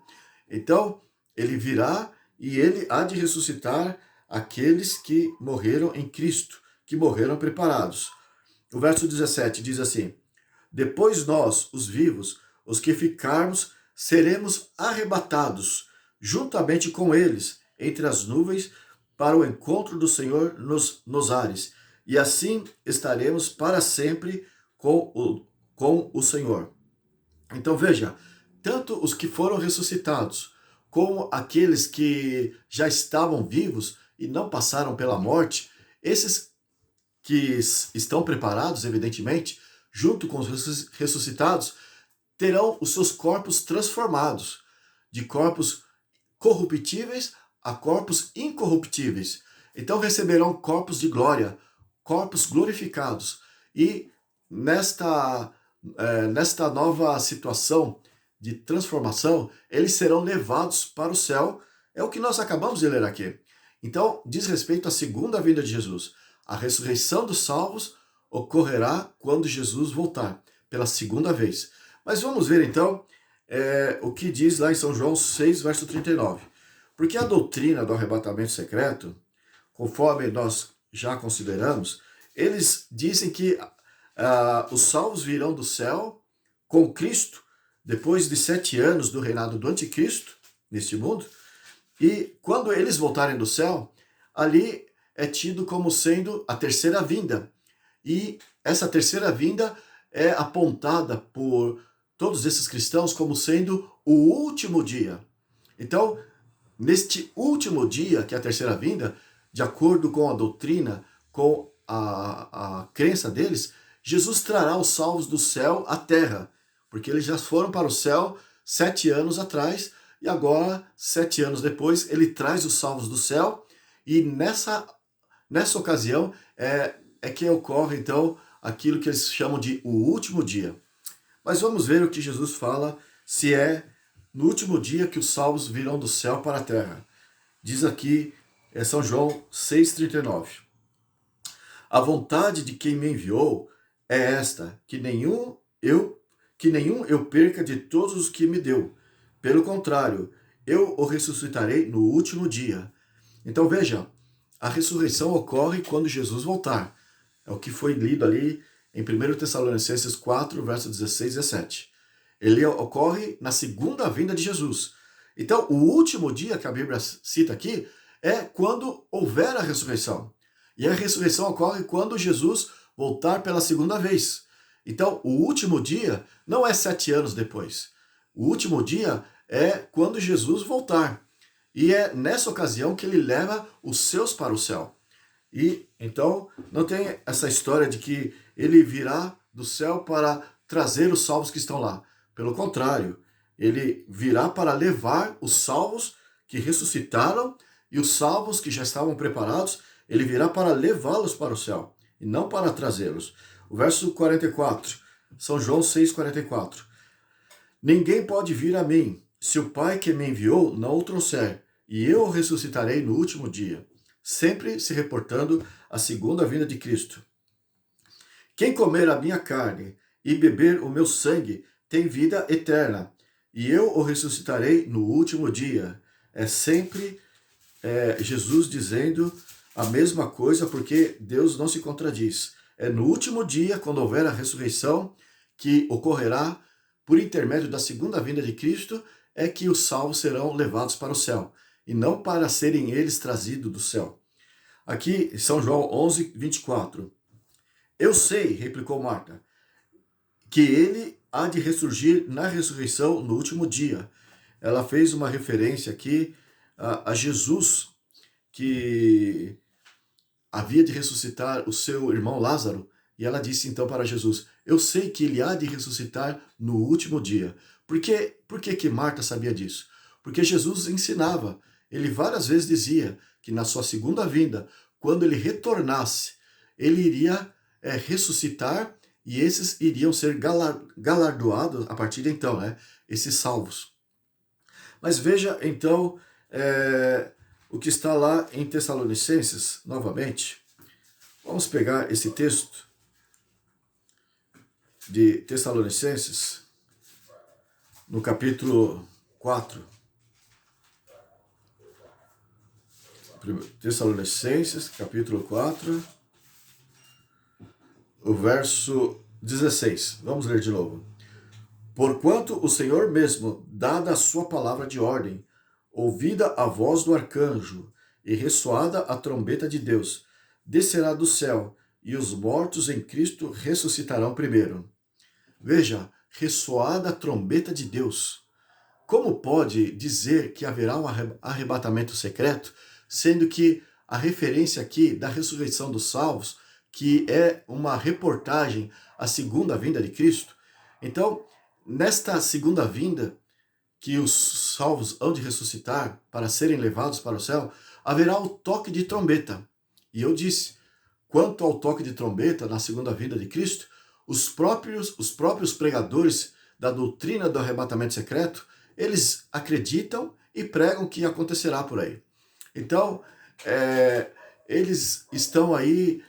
Então, ele virá e ele há de ressuscitar aqueles que morreram em Cristo, que morreram preparados. O verso 17 diz assim: depois nós, os vivos, os que ficarmos, seremos arrebatados, juntamente com eles, entre as nuvens, para o encontro do Senhor nos ares. E assim estaremos para sempre com o Senhor. Então veja, tanto os que foram ressuscitados, como aqueles que já estavam vivos e não passaram pela morte, esses que estão preparados, evidentemente, junto com os ressuscitados, terão os seus corpos transformados, de corpos corruptíveis a corpos incorruptíveis. Então receberão corpos de glória, corpos glorificados. E nesta nova situação de transformação, eles serão levados para o céu. É o que nós acabamos de ler aqui. Então, diz respeito à segunda vinda de Jesus. A ressurreição dos salvos ocorrerá quando Jesus voltar, pela segunda vez. Mas vamos ver então o que diz lá em São João 6, verso 39. Porque a doutrina do arrebatamento secreto, conforme nós já consideramos, eles dizem que os salvos virão do céu com Cristo, depois de 7 anos do reinado do anticristo neste mundo, e quando eles voltarem do céu, ali é tido como sendo a terceira vinda. E essa terceira vinda é apontada por todos esses cristãos como sendo o último dia. Então, neste último dia, que é a terceira vinda, de acordo com a doutrina, com a crença deles, Jesus trará os salvos do céu à terra, porque eles já foram para o céu 7 anos atrás, e agora, 7 anos depois, ele traz os salvos do céu, e nessa ocasião é que ocorre, então, aquilo que eles chamam de o último dia. Mas vamos ver o que Jesus fala, se é no último dia que os salvos virão do céu para a terra. Diz aqui, São João 6,39. A vontade de quem me enviou é esta, que nenhum eu perca de todos os que me deu. Pelo contrário, eu o ressuscitarei no último dia. Então veja, a ressurreição ocorre quando Jesus voltar. É o que foi lido ali em 1 Tessalonicenses 4, versos 16 e 17. Ele ocorre na segunda vinda de Jesus. Então, o último dia que a Bíblia cita aqui é quando houver a ressurreição. E a ressurreição ocorre quando Jesus voltar pela segunda vez. Então, o último dia não é 7 anos depois. O último dia é quando Jesus voltar. E é nessa ocasião que ele leva os seus para o céu. E então não tem essa história de que ele virá do céu para trazer os salvos que estão lá. Pelo contrário, ele virá para levar os salvos que ressuscitaram e os salvos que já estavam preparados, ele virá para levá-los para o céu e não para trazê-los. O verso 44, São João 6,44. Ninguém pode vir a mim, se o Pai que me enviou não o trouxer, e eu o ressuscitarei no último dia. Sempre se reportando à segunda vinda de Cristo. Quem comer a minha carne e beber o meu sangue tem vida eterna, e eu o ressuscitarei no último dia. É sempre Jesus dizendo a mesma coisa, porque Deus não se contradiz. É no último dia, quando houver a ressurreição, que ocorrerá por intermédio da segunda vinda de Cristo, é que os salvos serão levados para o céu, e não para serem eles trazidos do céu. Aqui, São João 11, 24. Eu sei, replicou Marta, que ele há de ressurgir na ressurreição no último dia. Ela fez uma referência aqui a Jesus, que havia de ressuscitar o seu irmão Lázaro, e ela disse então para Jesus, eu sei que ele há de ressuscitar no último dia. Por que Marta sabia disso? Porque Jesus ensinava, ele várias vezes dizia que na sua segunda vinda, quando ele retornasse, ele iria ressuscitar e esses iriam ser galardoados a partir de então, esses salvos. Mas veja então o que está lá em Tessalonicenses, novamente. Vamos pegar esse texto de Tessalonicenses, no capítulo 4. Tessalonicenses, capítulo 4, o verso 16. Vamos ler de novo. Porquanto o Senhor mesmo, dada a sua palavra de ordem, ouvida a voz do arcanjo e ressoada a trombeta de Deus, descerá do céu, e os mortos em Cristo ressuscitarão primeiro. Veja, ressoada a trombeta de Deus. Como pode dizer que haverá um arrebatamento secreto, sendo que a referência aqui da ressurreição dos salvos, que é uma reportagem à segunda vinda de Cristo? Então, nesta segunda vinda, que os salvos hão de ressuscitar para serem levados para o céu, haverá o toque de trombeta. E eu disse, quanto ao toque de trombeta na segunda vinda de Cristo, os próprios pregadores da doutrina do arrebatamento secreto, eles acreditam e pregam que acontecerá por aí. Então, eles estão aí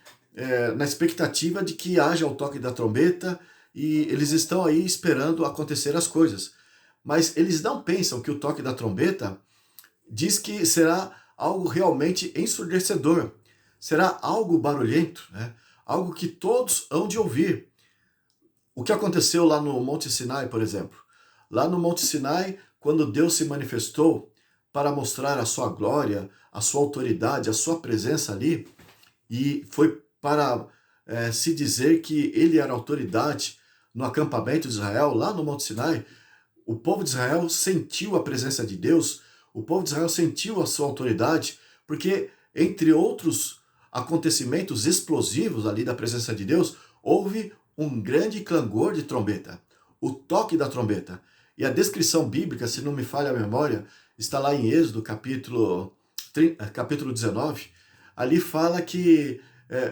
na expectativa de que haja o toque da trombeta e eles estão aí esperando acontecer as coisas. Mas eles não pensam que o toque da trombeta diz que será algo realmente ensurdecedor, será algo barulhento, algo que todos hão de ouvir. O que aconteceu lá no Monte Sinai, por exemplo? Lá no Monte Sinai, quando Deus se manifestou para mostrar a sua glória, a sua autoridade, a sua presença ali, e foi para se dizer que ele era autoridade no acampamento de Israel, lá no Monte Sinai, o povo de Israel sentiu a presença de Deus, o povo de Israel sentiu a sua autoridade, porque, entre outros acontecimentos explosivos ali da presença de Deus, houve um grande clangor de trombeta, o toque da trombeta. E a descrição bíblica, se não me falha a memória, está lá em Êxodo, capítulo 19. Ali fala que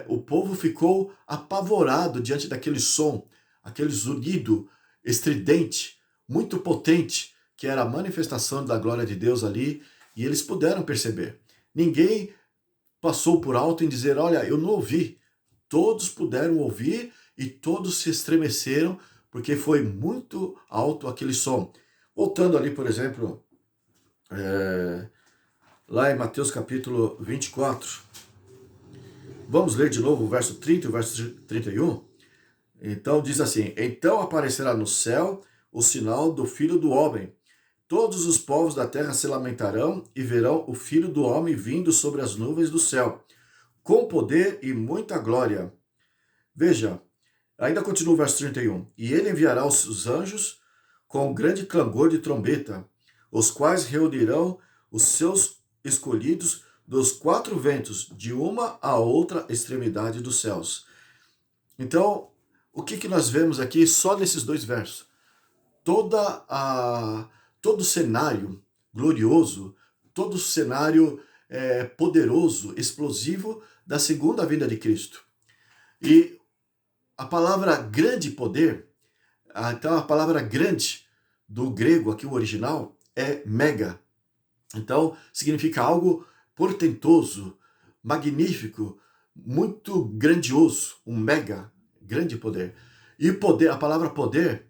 o povo ficou apavorado diante daquele som, aquele zunido estridente, muito potente, que era a manifestação da glória de Deus ali, e eles puderam perceber. Ninguém passou por alto em dizer, olha, eu não ouvi. Todos puderam ouvir e todos se estremeceram, porque foi muito alto aquele som. Voltando ali, por exemplo, lá em Mateus capítulo 24, Vamos ler de novo o verso 30 e o verso 31? Então diz assim: então aparecerá no céu o sinal do Filho do Homem. Todos os povos da terra se lamentarão e verão o Filho do Homem vindo sobre as nuvens do céu, com poder e muita glória. Veja, ainda continua o verso 31. E ele enviará os anjos com um grande clangor de trombeta, os quais reunirão os seus escolhidos dos quatro ventos, de uma a outra extremidade dos céus. Então, o que nós vemos aqui só nesses dois versos? Todo o cenário glorioso, todo o cenário poderoso, explosivo da segunda vinda de Cristo. E a palavra grande poder, então a palavra grande do grego aqui, o original, é mega. Então significa algo portentoso, magnífico, muito grandioso, um mega, grande poder. E poder, a palavra poder,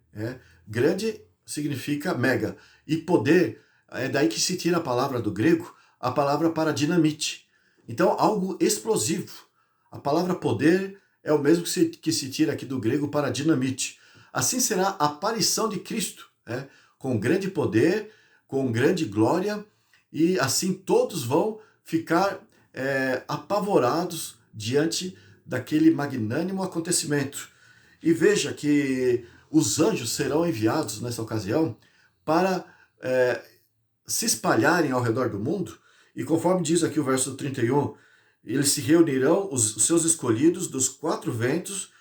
grande significa mega. E poder, é daí que se tira a palavra do grego, a palavra para dinamite. Então, algo explosivo. A palavra poder é o mesmo que se tira aqui do grego para dinamite. Assim será a aparição de Cristo, com grande poder, com grande glória, e assim todos vão ficar apavorados diante daquele magnânimo acontecimento. E veja que os anjos serão enviados nessa ocasião para se espalharem ao redor do mundo, e conforme diz aqui o verso 31, eles se reunirão, os seus escolhidos, dos quatro ventos,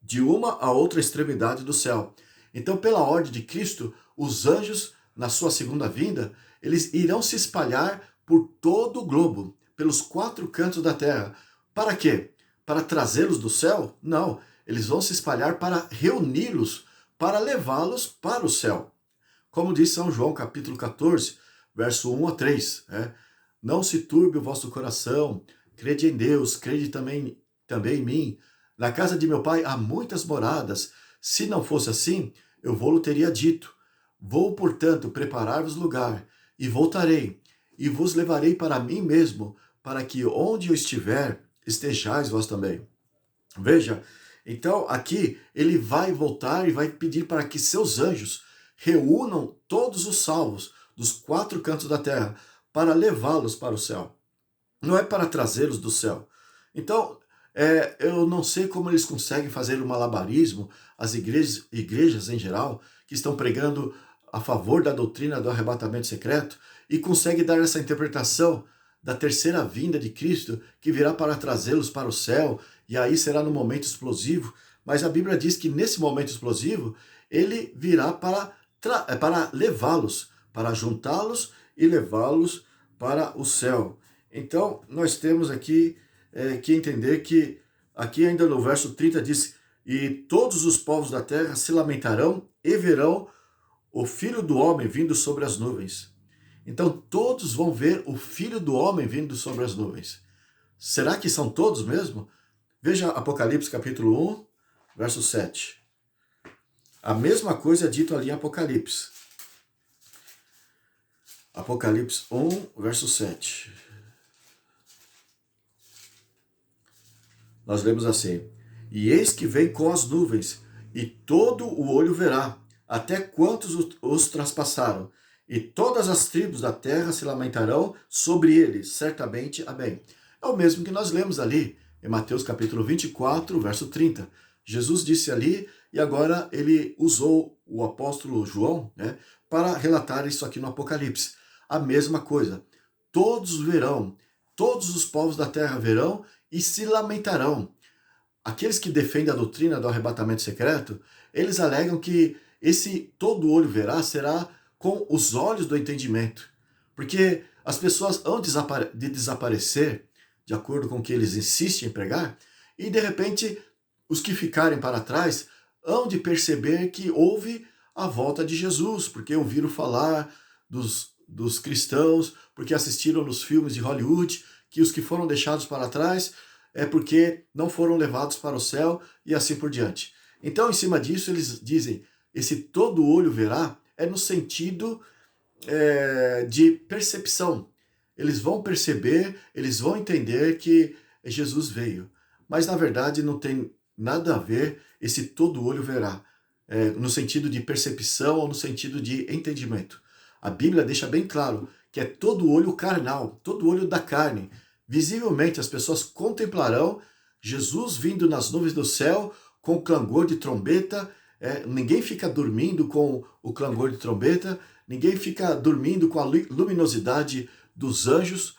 de uma a outra extremidade do céu. Então, pela ordem de Cristo, os anjos, na sua segunda vinda, eles irão se espalhar por todo o globo, pelos quatro cantos da terra. Para quê? Para trazê-los do céu? Não. Eles vão se espalhar para reuni-los, para levá-los para o céu. Como diz São João, capítulo 14, verso 1 a 3. Não se turbe o vosso coração, crede em Deus, crede também em mim. Na casa de meu pai há muitas moradas. Se não fosse assim, eu vou-lo teria dito. Vou, portanto, preparar-vos lugar, e voltarei, e vos levarei para mim mesmo, para que onde eu estiver, estejais vós também. Veja, então aqui ele vai voltar e vai pedir para que seus anjos reúnam todos os salvos dos quatro cantos da terra para levá-los para o céu. Não é para trazê-los do céu. Então, eu não sei como eles conseguem fazer um malabarismo, as igrejas em geral, que estão pregando a favor da doutrina do arrebatamento secreto, e conseguem dar essa interpretação da terceira vinda de Cristo, que virá para trazê-los para o céu, e aí será no momento explosivo. Mas a Bíblia diz que nesse momento explosivo, ele virá para levá-los, para juntá-los e levá-los para o céu. Então, nós temos aqui que entender que, aqui ainda no verso 30 diz, e todos os povos da terra se lamentarão e verão o Filho do Homem vindo sobre as nuvens. Então, todos vão ver o Filho do Homem vindo sobre as nuvens. Será que são todos mesmo? Veja Apocalipse capítulo 1, verso 7. A mesma coisa é dito ali em Apocalipse. Apocalipse 1, verso 7. Nós lemos assim: e eis que vem com as nuvens, e todo o olho verá, até quantos os traspassaram, e todas as tribos da terra se lamentarão sobre ele, certamente. Amém. É o mesmo que nós lemos ali em Mateus capítulo 24, verso 30. Jesus disse ali, e agora ele usou o apóstolo João, para relatar isso aqui no Apocalipse. A mesma coisa. Todos verão, todos os povos da terra verão e se lamentarão. Aqueles que defendem a doutrina do arrebatamento secreto, eles alegam que esse todo olho verá será com os olhos do entendimento. Porque as pessoas hão de desaparecer, de acordo com o que eles insistem em pregar, e de repente os que ficarem para trás hão de perceber que houve a volta de Jesus, porque ouviram falar dos cristãos, porque assistiram nos filmes de Hollywood, que os que foram deixados para trás é porque não foram levados para o céu e assim por diante. Então, em cima disso, eles dizem, esse todo olho verá é no sentido de percepção. Eles vão perceber, eles vão entender que Jesus veio. Mas na verdade não tem nada a ver esse todo olho verá, no sentido de percepção ou no sentido de entendimento. A Bíblia deixa bem claro que é todo olho carnal, todo olho da carne. Visivelmente as pessoas contemplarão Jesus vindo nas nuvens do céu com clangor de trombeta. Ninguém fica dormindo com o clangor de trombeta, ninguém fica dormindo com a luminosidade dos anjos,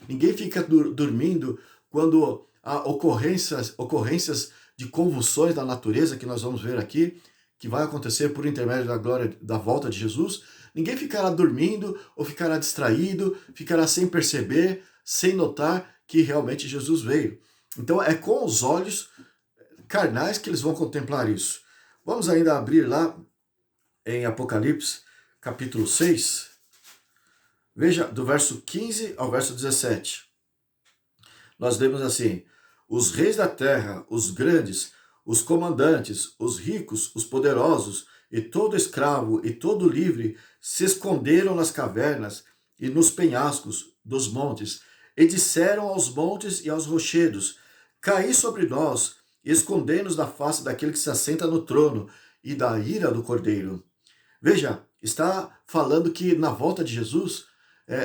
ninguém fica dormindo quando há ocorrências de convulsões da natureza, que nós vamos ver aqui, que vai acontecer por intermédio da glória da volta de Jesus. Ninguém ficará dormindo ou ficará distraído, ficará sem perceber, sem notar que realmente Jesus veio. Então é com os olhos carnais que eles vão contemplar isso. Vamos ainda abrir lá em Apocalipse, capítulo 6. Veja, do verso 15 ao verso 17. Nós lemos assim: os reis da terra, os grandes, os comandantes, os ricos, os poderosos, e todo escravo e todo livre se esconderam nas cavernas e nos penhascos dos montes, e disseram aos montes e aos rochedos: caí sobre nós, e escondei-nos da face daquele que se assenta no trono e da ira do Cordeiro. Veja, está falando que na volta de Jesus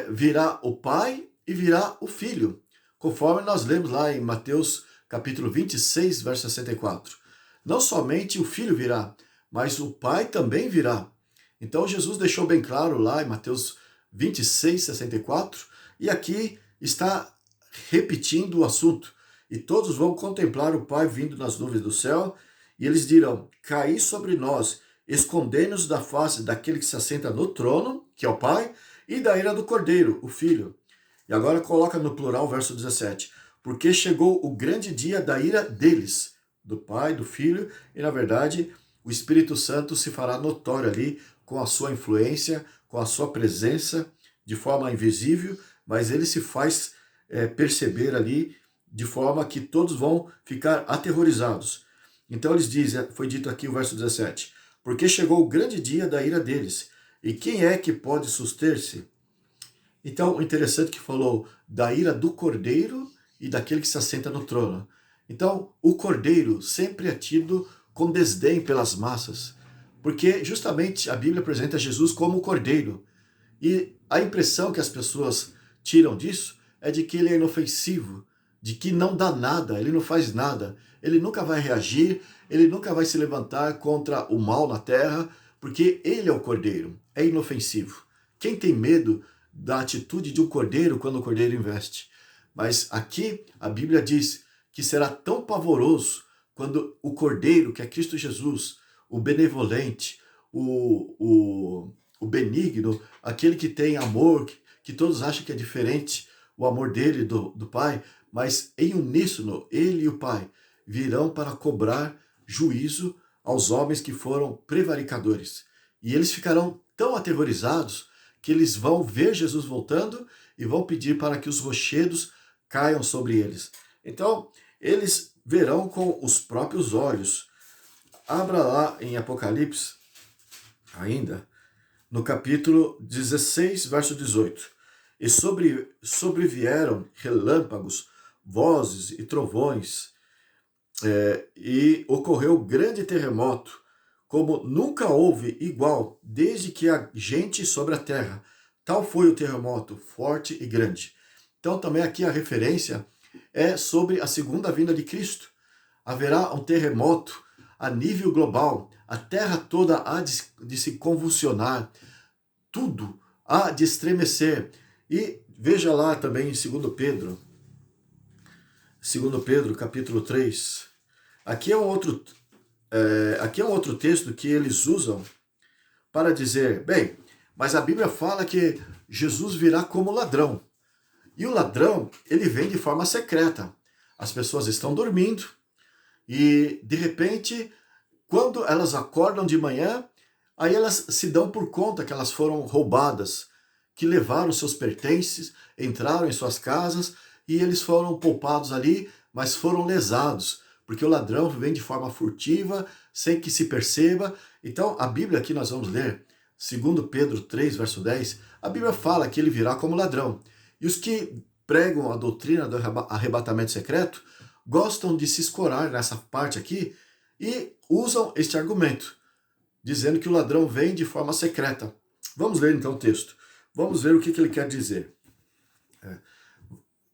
virá o Pai e virá o Filho, conforme nós lemos lá em Mateus capítulo 26, verso 64. Não somente o Filho virá, mas o Pai também virá. Então Jesus deixou bem claro lá em Mateus 26, 64, e aqui está repetindo o assunto. E todos vão contemplar o Pai vindo nas nuvens do céu, e eles dirão: caí sobre nós, escondei-nos da face daquele que se assenta no trono, que é o Pai, e da ira do Cordeiro, o Filho. E agora coloca no plural o verso 17. Porque chegou o grande dia da ira deles, do Pai, do Filho, e na verdade o Espírito Santo se fará notório ali com a sua influência, com a sua presença, de forma invisível, mas ele se faz perceber ali de forma que todos vão ficar aterrorizados. Então eles dizem, foi dito aqui o verso 17, porque chegou o grande dia da ira deles, e quem é que pode suster-se? Então, o interessante que falou da ira do Cordeiro e daquele que se assenta no trono. Então, o Cordeiro sempre é tido com desdém pelas massas, porque justamente a Bíblia apresenta Jesus como o Cordeiro. E a impressão que as pessoas tiram disso é de que ele é inofensivo, de que não dá nada, ele não faz nada, ele nunca vai reagir, ele nunca vai se levantar contra o mal na terra, porque ele é o Cordeiro, é inofensivo. Quem tem medo da atitude de um cordeiro quando o cordeiro investe? Mas aqui a Bíblia diz que será tão pavoroso quando o cordeiro, que é Cristo Jesus, o benevolente, o benigno, aquele que tem amor, que todos acham que é diferente o amor dele do Pai, mas em uníssono, ele e o Pai virão para cobrar juízo aos homens que foram prevaricadores. E eles ficarão tão aterrorizados que eles vão ver Jesus voltando e vão pedir para que os rochedos caiam sobre eles. Então, eles verão com os próprios olhos. Abra lá em Apocalipse, ainda, no capítulo 16, verso 18. E sobrevieram relâmpagos, vozes e trovões, e ocorreu grande terremoto, como nunca houve igual desde que há gente sobre a terra. Tal foi o terremoto, forte e grande. Então também aqui a referência é sobre a segunda vinda de Cristo. Haverá um terremoto a nível global, a terra toda há de se convulsionar, tudo há de estremecer. E veja lá também em 2 Pedro, capítulo 3. Aqui é um outro texto que eles usam para dizer, bem, mas a Bíblia fala que Jesus virá como ladrão. E o ladrão, ele vem de forma secreta. As pessoas estão dormindo e, de repente, quando elas acordam de manhã, aí elas se dão por conta que elas foram roubadas, que levaram seus pertences, entraram em suas casas e eles foram poupados ali, mas foram lesados, porque o ladrão vem de forma furtiva, sem que se perceba. Então, a Bíblia aqui nós vamos ler, 2 Pedro 3, verso 10, a Bíblia fala que ele virá como ladrão. E os que pregam a doutrina do arrebatamento secreto gostam de se escorar nessa parte aqui e usam este argumento, dizendo que o ladrão vem de forma secreta. Vamos ler então o texto. Vamos ver o que ele quer dizer.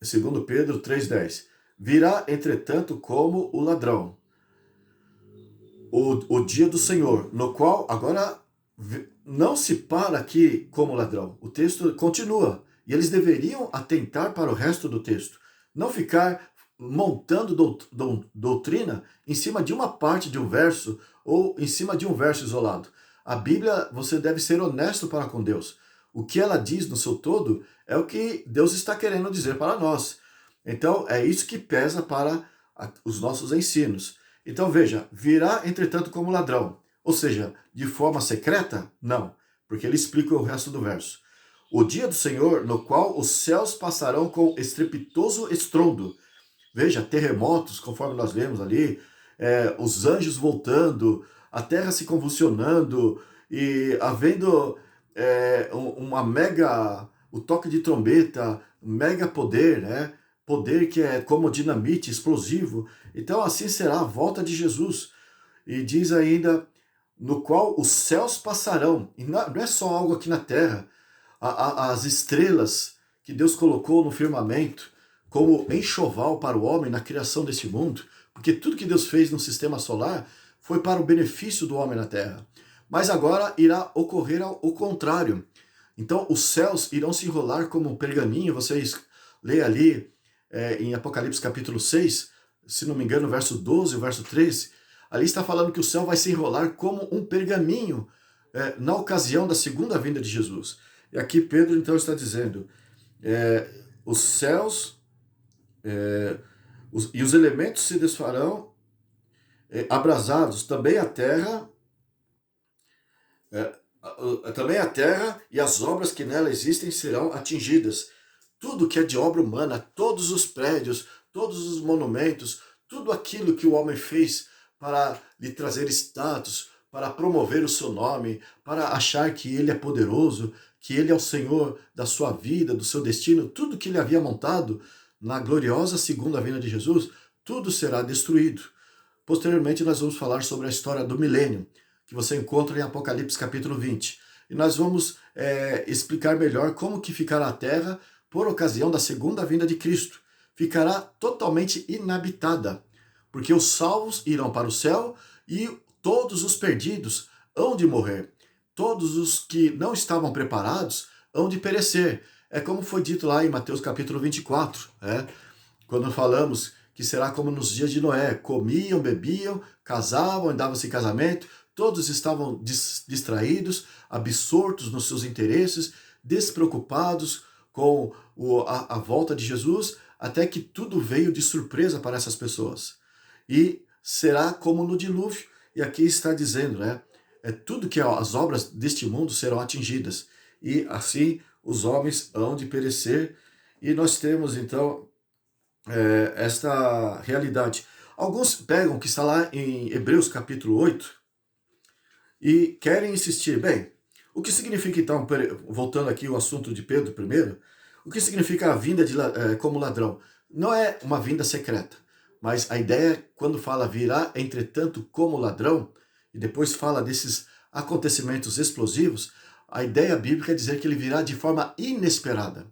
2 Pedro 3,10. Virá, entretanto, como o ladrão, o dia do Senhor, no qual, agora, não se para aqui como ladrão. O texto continua. E eles deveriam atentar para o resto do texto. Não ficar montando doutrina em cima de uma parte de um verso ou em cima de um verso isolado. A Bíblia, você deve ser honesto para com Deus. O que ela diz no seu todo é o que Deus está querendo dizer para nós. Então, é isso que pesa para os nossos ensinos. Então, veja, virá, entretanto, como ladrão. Ou seja, de forma secreta? Não, porque ele explica o resto do verso. O dia do Senhor, no qual os céus passarão com estrepitoso estrondo. Veja, terremotos, conforme nós vemos ali, os anjos voltando, a terra se convulsionando e havendo o toque de trombeta, mega poder, né? Poder que é como dinamite, explosivo. Então assim será a volta de Jesus. E diz ainda, no qual os céus passarão. E não é só algo aqui na terra. As estrelas que Deus colocou no firmamento, como enxoval para o homem na criação desse mundo, porque tudo que Deus fez no sistema solar foi para o benefício do homem na terra. Mas agora irá ocorrer o contrário. Então os céus irão se enrolar como um pergaminho. Vocês lê ali em Apocalipse capítulo 6, se não me engano, o verso 12, o verso 13, ali está falando que o céu vai se enrolar como um pergaminho na ocasião da segunda vinda de Jesus. E aqui Pedro então está dizendo, os céus e os elementos se desfarão abrasados, também a terra e as obras que nela existem serão atingidas. Tudo que é de obra humana, todos os prédios, todos os monumentos, tudo aquilo que o homem fez para lhe trazer status, para promover o seu nome, para achar que ele é poderoso, que ele é o Senhor da sua vida, do seu destino, tudo que ele havia montado na gloriosa segunda vinda de Jesus, tudo será destruído. Posteriormente nós vamos falar sobre a história do milênio, que você encontra em Apocalipse capítulo 20. E nós vamos explicar melhor como que ficará a terra por ocasião da segunda vinda de Cristo. Ficará totalmente inabitada, porque os salvos irão para o céu e todos os perdidos hão de morrer. Todos os que não estavam preparados hão de perecer. É como foi dito lá em Mateus capítulo 24, quando falamos que será como nos dias de Noé, comiam, bebiam, casavam, andavam-se em casamento, todos estavam distraídos, absortos nos seus interesses, despreocupados com a volta de Jesus, até que tudo veio de surpresa para essas pessoas. E será como no dilúvio, e aqui está dizendo, tudo que as obras deste mundo serão atingidas, e assim os homens hão de perecer, e nós temos então esta realidade. Alguns pegam que está lá em Hebreus capítulo 8 e querem insistir. Bem, o que significa então, voltando aqui ao assunto de Pedro primeiro, o que significa a vinda como ladrão? Não é uma vinda secreta, mas a ideia, quando fala virá, entretanto, como ladrão, e depois fala desses acontecimentos explosivos, a ideia bíblica é dizer que ele virá de forma inesperada.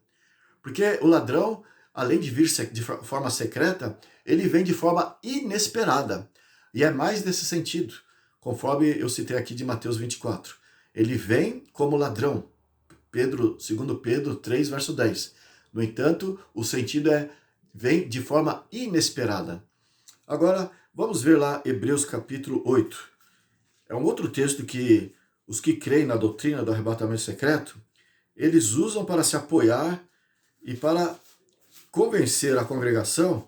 Porque o ladrão, além de vir de forma secreta, ele vem de forma inesperada. E é mais nesse sentido, conforme eu citei aqui de Mateus 24. Ele vem como ladrão. 2 Pedro 3, verso 10. No entanto, o sentido vem de forma inesperada. Agora, vamos ver lá Hebreus capítulo 8. É um outro texto que os que creem na doutrina do arrebatamento secreto, eles usam para se apoiar e para convencer a congregação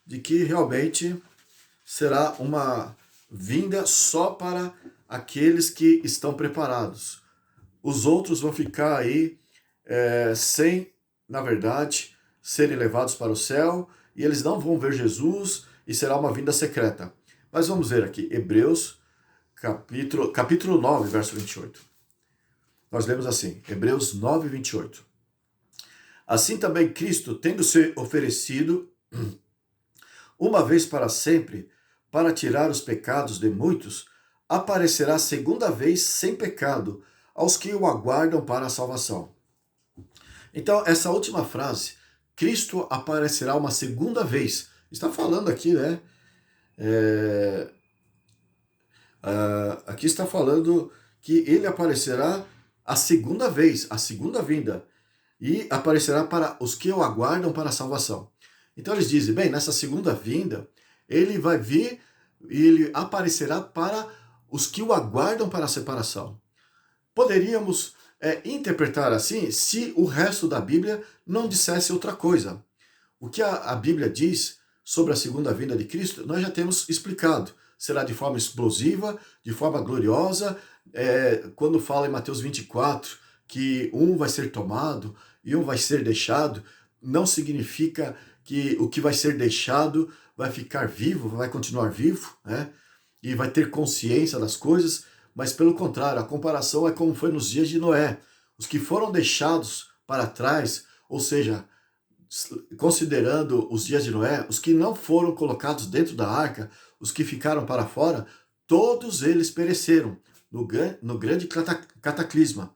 de que realmente será uma vinda só para aqueles que estão preparados. Os outros vão ficar aí sem, na verdade, serem levados para o céu, e eles não vão ver Jesus, e será uma vinda secreta. Mas vamos ver aqui, Hebreus, capítulo 9, verso 28. Nós lemos assim, Hebreus 9, 28. Assim também Cristo, tendo se oferecido uma vez para sempre, para tirar os pecados de muitos, aparecerá segunda vez sem pecado aos que o aguardam para a salvação. Então, essa última frase, Cristo aparecerá uma segunda vez, está falando aqui, né? É, aqui está falando que ele aparecerá a segunda vez, a segunda vinda, e aparecerá para os que o aguardam para a salvação. Então eles dizem, bem, nessa segunda vinda, ele vai vir e ele aparecerá para os que o aguardam para a separação. Poderíamos interpretar assim se o resto da Bíblia não dissesse outra coisa. O que a Bíblia diz sobre a segunda vinda de Cristo, nós já temos explicado. Será de forma explosiva, de forma gloriosa. Quando fala em Mateus 24 que um vai ser tomado e um vai ser deixado, não significa que o que vai ser deixado vai ficar vivo, vai continuar vivo, né? E vai ter consciência das coisas, mas pelo contrário, a comparação é como foi nos dias de Noé. Os que foram deixados para trás, ou seja, considerando os dias de Noé, os que não foram colocados dentro da arca, os que ficaram para fora, todos eles pereceram no grande cataclisma,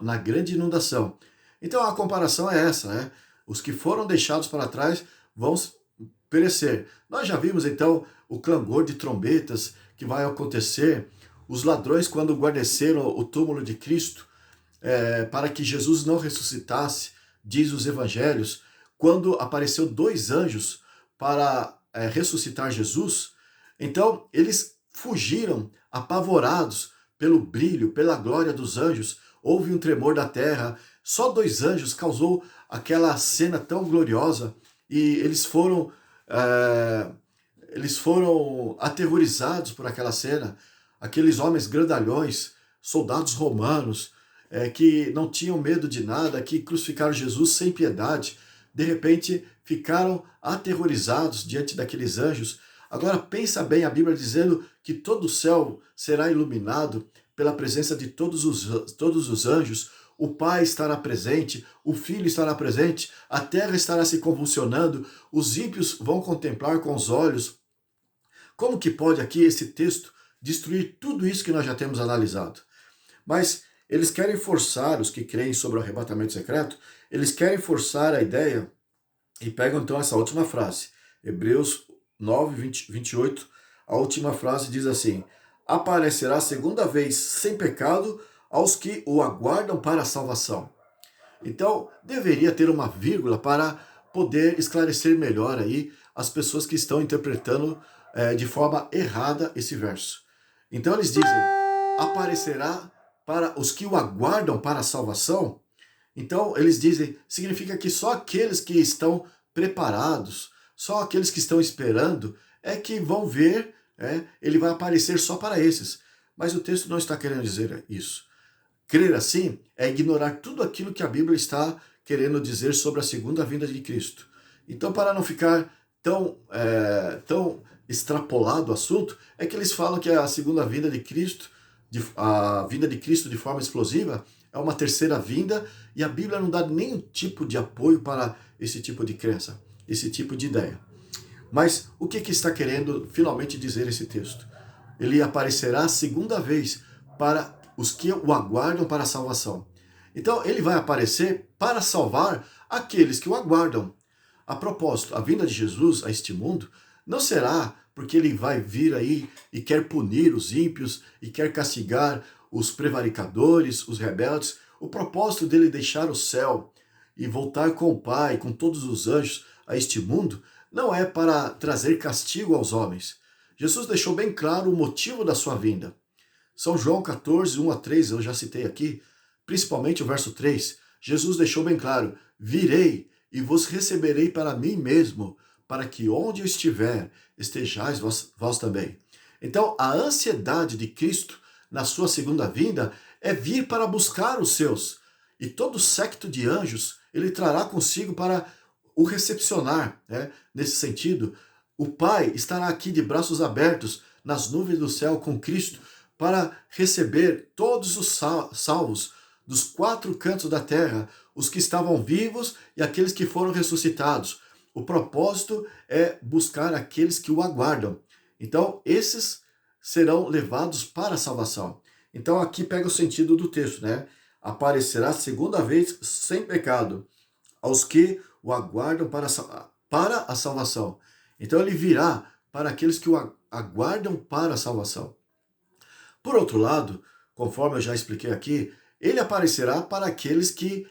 na grande inundação. Então a comparação é essa, né? Os que foram deixados para trás vão perecer. Nós já vimos então o clangor de trombetas que vai acontecer, os ladrões quando guarneceram o túmulo de Cristo, para que Jesus não ressuscitasse, diz os evangelhos, quando apareceu 2 anjos para ressuscitar Jesus, então eles fugiram apavorados pelo brilho, pela glória dos anjos, houve um tremor da terra, só 2 anjos causou aquela cena tão gloriosa e eles foram aterrorizados por aquela cena, aqueles homens grandalhões, soldados romanos, que não tinham medo de nada, que crucificaram Jesus sem piedade, de repente ficaram aterrorizados diante daqueles anjos. Agora pensa bem, a Bíblia dizendo que todo o céu será iluminado pela presença de todos os anjos, o Pai estará presente, o Filho estará presente, a terra estará se convulsionando, os ímpios vão contemplar com os olhos. Como que pode aqui esse texto destruir tudo isso que nós já temos analisado? Mas eles querem forçar, os que creem sobre o arrebatamento secreto, eles querem forçar a ideia e pegam então essa última frase. Hebreus 9, 28, a última frase diz assim: aparecerá segunda vez sem pecado aos que o aguardam para a salvação. Então, deveria ter uma vírgula para poder esclarecer melhor aí as pessoas que estão interpretando de forma errada esse verso. Então eles dizem, aparecerá para os que o aguardam para a salvação. Então eles dizem, significa que só aqueles que estão preparados, só aqueles que estão esperando é que vão ver, ele vai aparecer só para esses. Mas o texto não está querendo dizer isso. Crer assim é ignorar tudo aquilo que a Bíblia está querendo dizer sobre a segunda vinda de Cristo. Então, para não ficar tão extrapolado o assunto, é que eles falam que a segunda vinda de Cristo, a vinda de Cristo de forma explosiva, é uma terceira vinda, e a Bíblia não dá nenhum tipo de apoio para esse tipo de crença, esse tipo de ideia. Mas o que está querendo finalmente dizer esse texto? Ele aparecerá a segunda vez para os que o aguardam para a salvação. Então, ele vai aparecer para salvar aqueles que o aguardam. A propósito, a vinda de Jesus a este mundo não será porque ele vai vir aí e quer punir os ímpios e quer castigar os prevaricadores, os rebeldes. O propósito dele deixar o céu e voltar com o Pai, com todos os anjos a este mundo, não é para trazer castigo aos homens. Jesus deixou bem claro o motivo da sua vinda. São João 14, 1 a 3, eu já citei aqui, principalmente o verso 3. Jesus deixou bem claro, virei e vos receberei para mim mesmo, para que onde eu estiver, estejais vós também. Então, a ansiedade de Cristo na sua segunda vinda é vir para buscar os seus. E todo séquito de anjos ele trará consigo para o recepcionar, nesse sentido. O Pai estará aqui de braços abertos nas nuvens do céu com Cristo para receber todos os salvos, dos 4 cantos da terra, os que estavam vivos e aqueles que foram ressuscitados. O propósito é buscar aqueles que o aguardam. Então, esses serão levados para a salvação. Então, aqui pega o sentido do texto, né? Aparecerá segunda vez sem pecado aos que o aguardam para a salvação. Então, ele virá para aqueles que o aguardam para a salvação. Por outro lado, conforme eu já expliquei aqui, ele aparecerá para aqueles que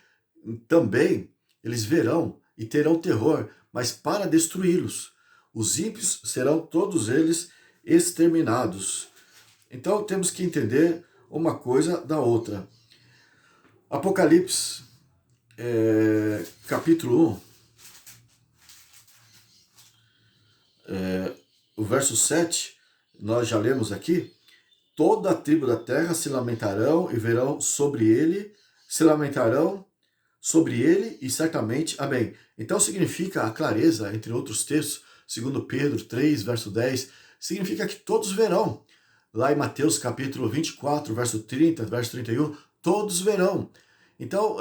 também eles verão e terão terror, mas para destruí-los. Os ímpios serão todos eles exterminados. Então temos que entender uma coisa da outra. Apocalipse, capítulo 1, o verso 7, nós já lemos aqui. Toda a tribo da terra se lamentarão e verão sobre ele, se lamentarão sobre ele e certamente, amém. Então significa a clareza, entre outros textos, segundo Pedro 3, verso 10, significa que todos verão. Lá em Mateus capítulo 24, verso 30, verso 31, todos verão. Então,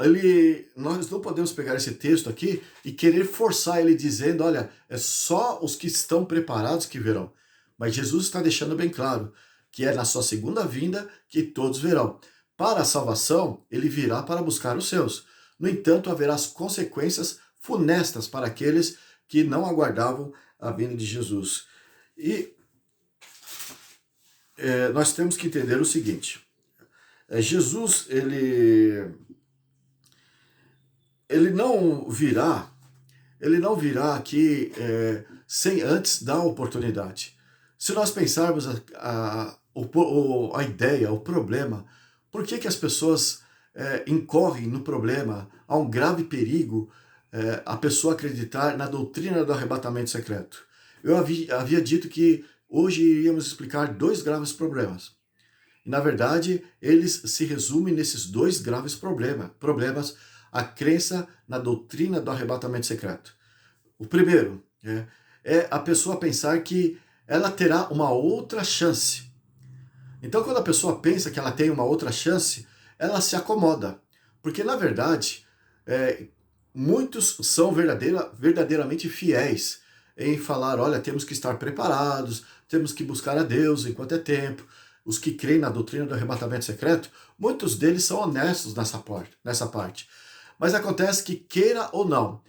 nós não podemos pegar esse texto aqui e querer forçar ele dizendo, olha, é só os que estão preparados que verão. Mas Jesus está deixando bem claro que é na sua segunda vinda que todos verão. Para a salvação, ele virá para buscar os seus. No entanto, haverá as consequências funestas para aqueles que não aguardavam a vinda de Jesus. E nós temos que entender o seguinte. Jesus, ele não virá aqui sem antes dar a oportunidade. Se nós pensarmos a ideia, o problema, por que as pessoas incorrem no problema, há um grave perigo a pessoa acreditar na doutrina do arrebatamento secreto. Eu havia dito que hoje iríamos explicar 2 graves problemas. E, na verdade, eles se resumem nesses 2 graves problemas, a crença na doutrina do arrebatamento secreto. O primeiro é a pessoa pensar que ela terá uma outra chance. Então, quando a pessoa pensa que ela tem uma outra chance, ela se acomoda. Porque, na verdade, muitos são verdadeiramente fiéis em falar, olha, temos que estar preparados, temos que buscar a Deus enquanto é tempo. Os que creem na doutrina do arrebatamento secreto, muitos deles são honestos nessa parte. Mas acontece que, queira ou não,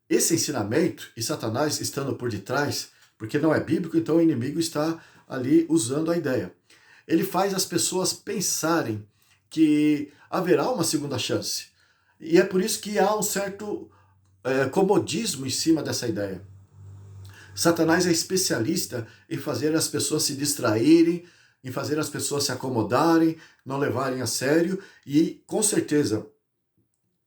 esse ensinamento, e Satanás estando por detrás, porque não é bíblico, então o inimigo está ali usando a ideia. Ele faz as pessoas pensarem que haverá uma segunda chance. E é por isso que há um certo comodismo em cima dessa ideia. Satanás é especialista em fazer as pessoas se distraírem, em fazer as pessoas se acomodarem, não levarem a sério, e com certeza,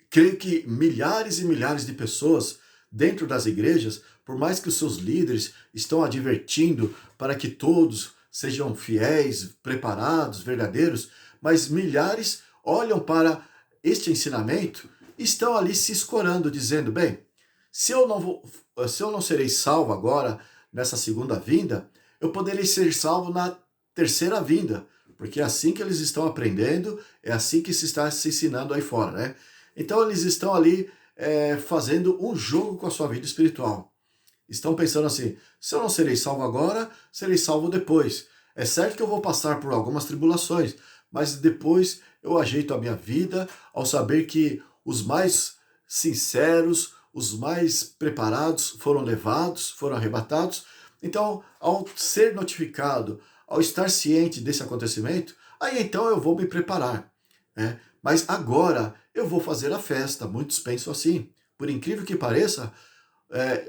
creio que milhares e milhares de pessoas dentro das igrejas, por mais que os seus líderes estão advertindo para que todos sejam fiéis, preparados, verdadeiros, mas milhares olham para este ensinamento e estão ali se escorando, dizendo, bem, se eu não serei salvo agora, nessa segunda vinda, eu poderei ser salvo na terceira vinda, porque é assim que eles estão aprendendo, é assim que se está se ensinando aí fora, né? Então eles estão ali fazendo um jogo com a sua vida espiritual. Estão pensando assim, se eu não serei salvo agora, serei salvo depois. É certo que eu vou passar por algumas tribulações, mas depois eu ajeito a minha vida ao saber que os mais sinceros, os mais preparados foram levados, foram arrebatados. Então, ao ser notificado, ao estar ciente desse acontecimento, aí então eu vou me preparar, né? Mas agora eu vou fazer a festa. Muitos pensam assim. Por incrível que pareça,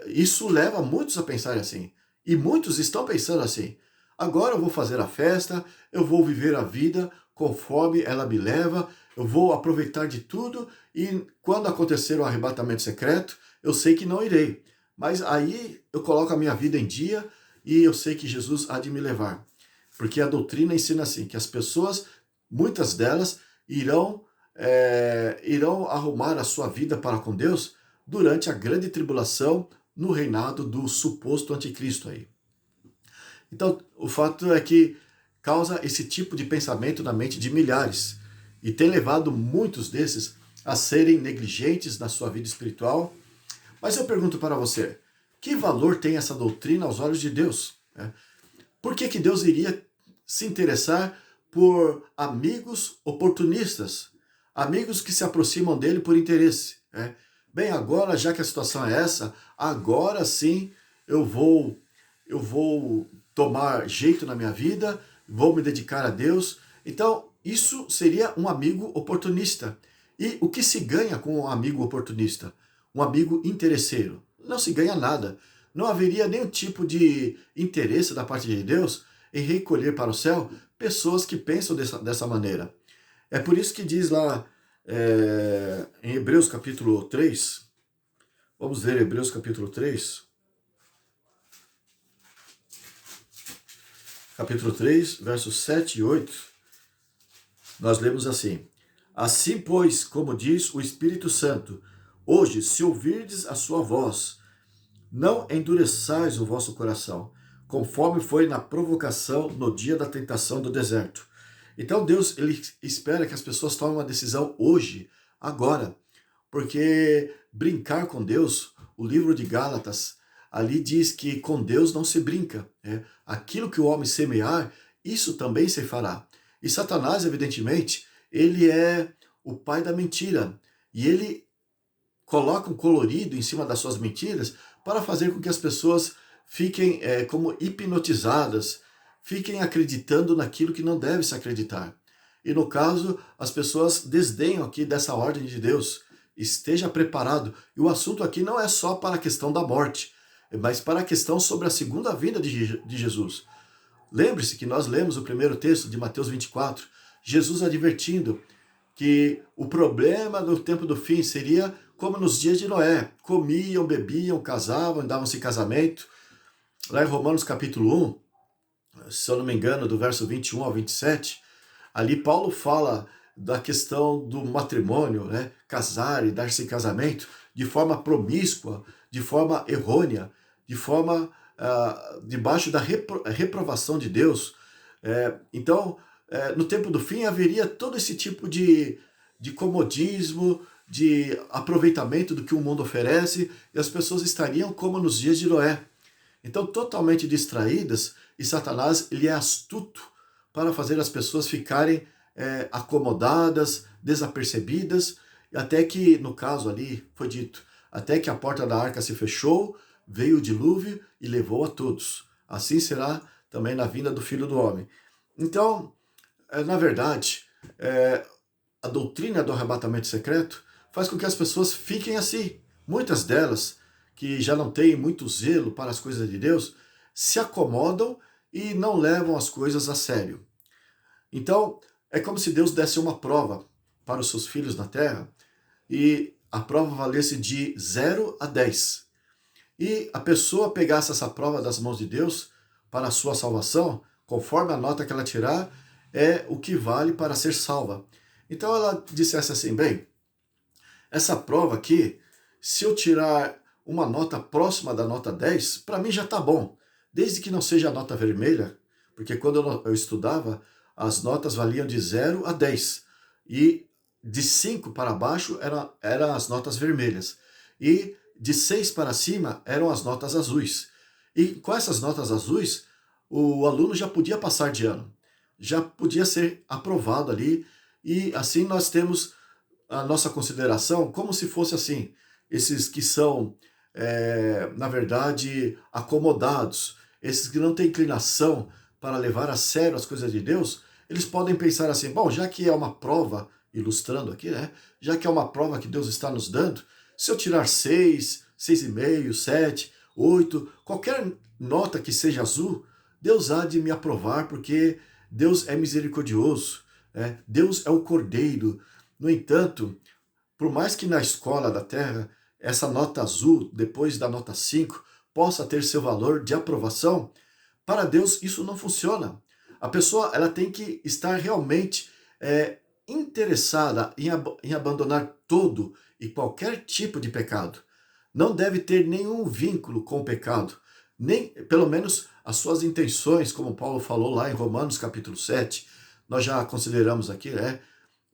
isso leva muitos a pensar assim. E muitos estão pensando assim. Agora eu vou fazer a festa, eu vou viver a vida conforme ela me leva, eu vou aproveitar de tudo e quando acontecer o arrebatamento secreto, eu sei que não irei. Mas aí eu coloco a minha vida em dia e eu sei que Jesus há de me levar. Porque a doutrina ensina assim, que as pessoas, muitas delas, irão arrumar a sua vida para com Deus durante a grande tribulação no reinado do suposto anticristo aí. Então, o fato é que causa esse tipo de pensamento na mente de milhares. e tem levado muitos desses a serem negligentes na sua vida espiritual. Mas eu pergunto para você, que valor tem essa doutrina aos olhos de Deus? Por que Deus iria se interessar por amigos oportunistas? Amigos que se aproximam dele por interesse. Bem, agora, já que a situação é essa, agora sim eu vou tomar jeito na minha vida, vou me dedicar a Deus. Então, isso seria um amigo oportunista. E o que se ganha com um amigo oportunista? Um amigo interesseiro? Não se ganha nada. Não haveria nenhum tipo de interesse da parte de Deus em recolher para o céu pessoas que pensam dessa maneira. É por isso que diz lá em Hebreus capítulo 3, vamos ver Hebreus capítulo 3, capítulo 3, versos 7 e 8, nós lemos assim: Assim, pois, como diz o Espírito Santo, hoje, se ouvirdes a sua voz, não endureçais o vosso coração, conforme foi na provocação no dia da tentação do deserto. Então Deus, ele espera que as pessoas tomem uma decisão hoje, agora, porque brincar com Deus, o livro de Gálatas, ali diz que com Deus não se brinca. Aquilo que o homem semear, isso também se fará. E Satanás, evidentemente, ele é o pai da mentira. E ele coloca um colorido em cima das suas mentiras para fazer com que as pessoas fiquem como hipnotizadas, fiquem acreditando naquilo que não deve se acreditar. E no caso, as pessoas desdenham aqui dessa ordem de Deus. Esteja preparado. E o assunto aqui não é só para a questão da morte, mas para a questão sobre a segunda vinda de Jesus. Lembre-se que nós lemos o primeiro texto de Mateus 24, Jesus advertindo que o problema do tempo do fim seria como nos dias de Noé. Comiam, bebiam, casavam, davam-se casamento. Lá em Romanos capítulo 1, se eu não me engano, do verso 21 ao 27, ali Paulo fala da questão do matrimônio, casar e dar-se em casamento de forma promíscua, de forma errônea, de forma debaixo da reprovação de Deus. Então, no tempo do fim haveria todo esse tipo de comodismo, de aproveitamento do que o mundo oferece, e as pessoas estariam como nos dias de Noé. Então, totalmente distraídas, e Satanás, ele é astuto para fazer as pessoas ficarem acomodadas, desapercebidas, até que, no caso ali, foi dito, até que a porta da arca se fechou, veio o dilúvio e levou a todos. Assim será também na vinda do Filho do Homem. Então, na verdade, a doutrina do arrebatamento secreto faz com que as pessoas fiquem assim. Muitas delas, que já não têm muito zelo para as coisas de Deus, se acomodam e não levam as coisas a sério. Então, é como se Deus desse uma prova para os seus filhos na terra e a prova valesse de 0 a 10. E a pessoa pegasse essa prova das mãos de Deus para a sua salvação, conforme a nota que ela tirar, é o que vale para ser salva. Então ela dissesse assim, bem, essa prova aqui, se eu tirar uma nota próxima da nota 10, para mim já está bom, desde que não seja a nota vermelha, porque quando eu estudava, as notas valiam de 0 a 10, e de 5 para baixo eram as notas vermelhas, e de 6 para cima eram as notas azuis. E com essas notas azuis, o aluno já podia passar de ano, já podia ser aprovado ali, e assim nós temos a nossa consideração como se fosse assim, esses que são, na verdade, acomodados, esses que não têm inclinação para levar a sério as coisas de Deus, eles podem pensar assim, bom, já que é uma prova, ilustrando aqui, já que é uma prova que Deus está nos dando, se eu tirar 6, 6,5, 7, 8, qualquer nota que seja azul, Deus há de me aprovar, porque Deus é misericordioso, Deus é o Cordeiro. No entanto, por mais que na escola da terra, essa nota azul, depois da nota 5, possa ter seu valor de aprovação, para Deus isso não funciona. A pessoa ela tem que estar realmente interessada em abandonar todo e qualquer tipo de pecado. Não deve ter nenhum vínculo com o pecado, nem, pelo menos, as suas intenções, como Paulo falou lá em Romanos capítulo 7, nós já consideramos aqui,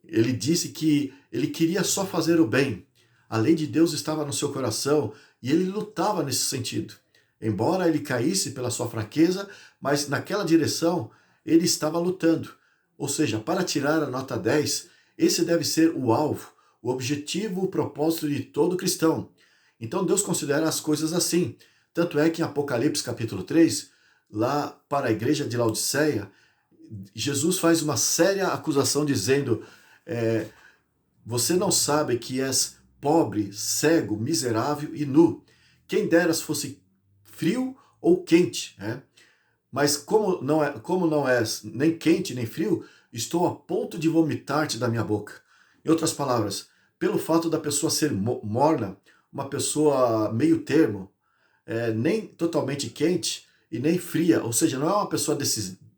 Ele disse que ele queria só fazer o bem. A lei de Deus estava no seu coração e ele lutava nesse sentido. Embora ele caísse pela sua fraqueza, mas naquela direção ele estava lutando. Ou seja, para tirar a nota 10, esse deve ser o alvo, o objetivo, o propósito de todo cristão. Então Deus considera as coisas assim. Tanto é que em Apocalipse capítulo 3, lá para a igreja de Laodiceia, Jesus faz uma séria acusação dizendo: você não sabe que és pobre, cego, miserável e nu. Quem deras fosse frio ou quente, né? Mas como não és nem quente nem frio, estou a ponto de vomitar-te da minha boca. Em outras palavras, pelo fato da pessoa ser morna, uma pessoa meio termo, nem totalmente quente e nem fria, ou seja, não é uma pessoa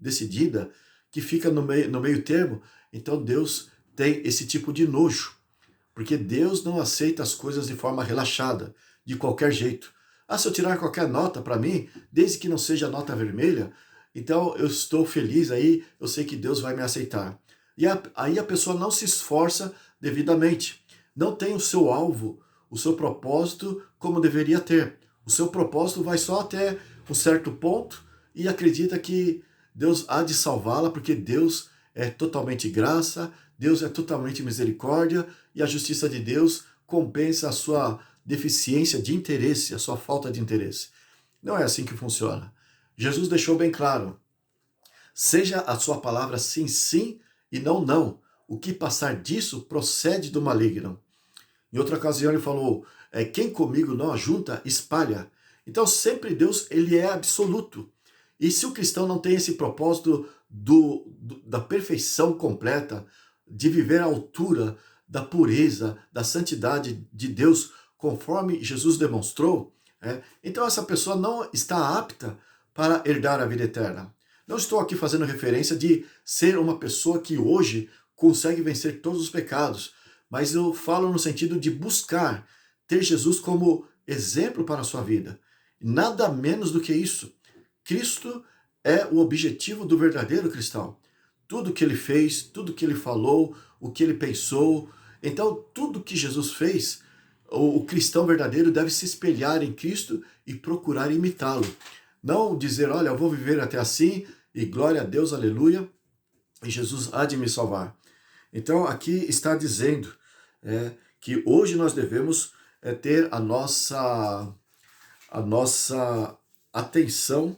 decidida que fica no meio termo, então Deus tem esse tipo de nojo, porque Deus não aceita as coisas de forma relaxada, de qualquer jeito. Ah, se eu tirar qualquer nota para mim, desde que não seja nota vermelha, então eu estou feliz aí, eu sei que Deus vai me aceitar. E aí a pessoa não se esforça devidamente, não tem o seu alvo, o seu propósito como deveria ter. O seu propósito vai só até um certo ponto e acredita que Deus há de salvá-la, porque Deus é totalmente graça, Deus é totalmente misericórdia e a justiça de Deus compensa a sua deficiência de interesse, a sua falta de interesse. Não é assim que funciona. Jesus deixou bem claro: seja a sua palavra sim, sim e não, não. O que passar disso procede do maligno. Em outra ocasião ele falou: quem comigo não ajunta, espalha. Então sempre Deus, ele é absoluto. E se o cristão não tem esse propósito da perfeição completa, de viver à altura da pureza, da santidade de Deus, conforme Jesus demonstrou, então essa pessoa não está apta para herdar a vida eterna. Não estou aqui fazendo referência de ser uma pessoa que hoje consegue vencer todos os pecados, mas eu falo no sentido de buscar ter Jesus como exemplo para a sua vida. Nada menos do que isso. Cristo é o objetivo do verdadeiro cristão. Tudo que ele fez, tudo que ele falou, o que ele pensou. Então, tudo que Jesus fez, o cristão verdadeiro deve se espelhar em Cristo e procurar imitá-lo. Não dizer: olha, eu vou viver até assim e glória a Deus, aleluia, e Jesus há de me salvar. Então, aqui está dizendo que hoje nós devemos ter a nossa atenção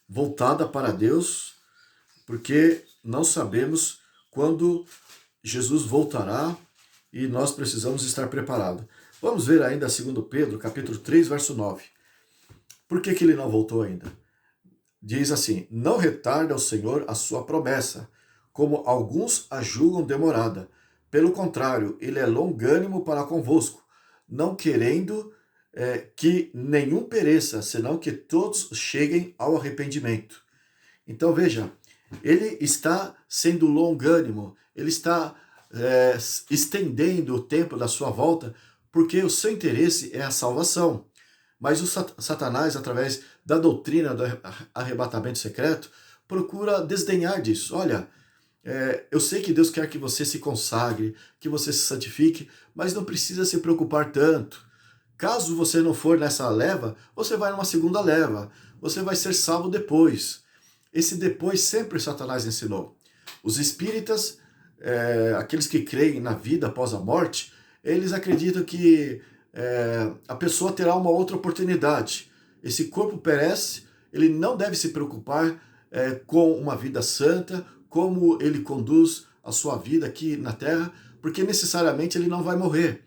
voltada para Deus, porque não sabemos quando Jesus voltará e nós precisamos estar preparados. Vamos ver ainda 2 Pedro, capítulo 3, verso 9. Por que ele não voltou ainda? Diz assim: não retarda o Senhor a sua promessa, como alguns a julgam demorada. Pelo contrário, ele é longânimo para convosco, não querendo que nenhum pereça, senão que todos cheguem ao arrependimento. Então veja, ele está sendo longânimo, ele está estendendo o tempo da sua volta, porque o seu interesse é a salvação. Mas o Satanás, através da doutrina do arrebatamento secreto, procura desdenhar disso. Olha, eu sei que Deus quer que você se consagre, que você se santifique, mas não precisa se preocupar tanto. Caso você não for nessa leva, você vai numa segunda leva. Você vai ser salvo depois. Esse depois sempre Satanás ensinou. Os espíritas, aqueles que creem na vida após a morte, eles acreditam que a pessoa terá uma outra oportunidade. Esse corpo perece, ele não deve se preocupar com uma vida santa, como ele conduz a sua vida aqui na Terra, porque necessariamente ele não vai morrer.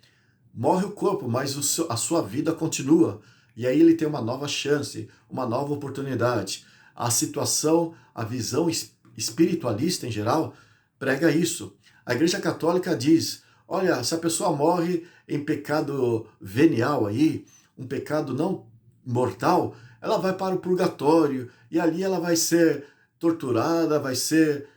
Morre o corpo, mas a sua vida continua. E aí ele tem uma nova chance, uma nova oportunidade. A situação, a visão espiritualista em geral, prega isso. A Igreja Católica diz: olha, se a pessoa morre em pecado venial aí, um pecado não mortal, ela vai para o purgatório e ali ela vai ser torturada, vai ser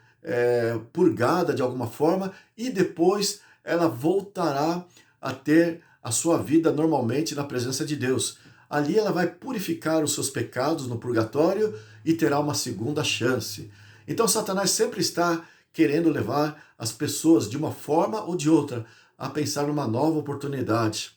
purgada de alguma forma e depois ela voltará a ter a sua vida normalmente na presença de Deus. Ali ela vai purificar os seus pecados no purgatório e terá uma segunda chance. Então Satanás sempre está querendo levar as pessoas de uma forma ou de outra a pensar numa nova oportunidade.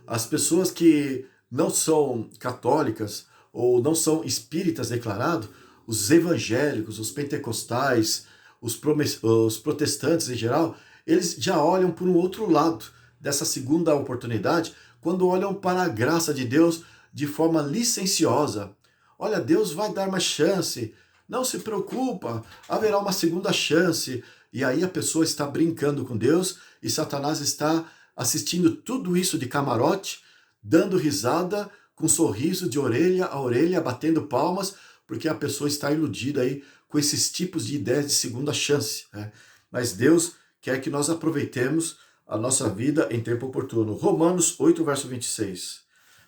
As pessoas que não são católicas ou não são espíritas declarados, os evangélicos, os pentecostais, os protestantes em geral, eles já olham por um outro lado dessa segunda oportunidade, quando olham para a graça de Deus de forma licenciosa. Olha, Deus vai dar uma chance, não se preocupa, haverá uma segunda chance. E aí a pessoa está brincando com Deus e Satanás está assistindo tudo isso de camarote, dando risada, com um sorriso de orelha a orelha, batendo palmas, porque a pessoa está iludida aí com esses tipos de ideias de segunda chance, né? Mas Deus quer que nós aproveitemos a nossa vida em tempo oportuno. Romanos 8, verso 26.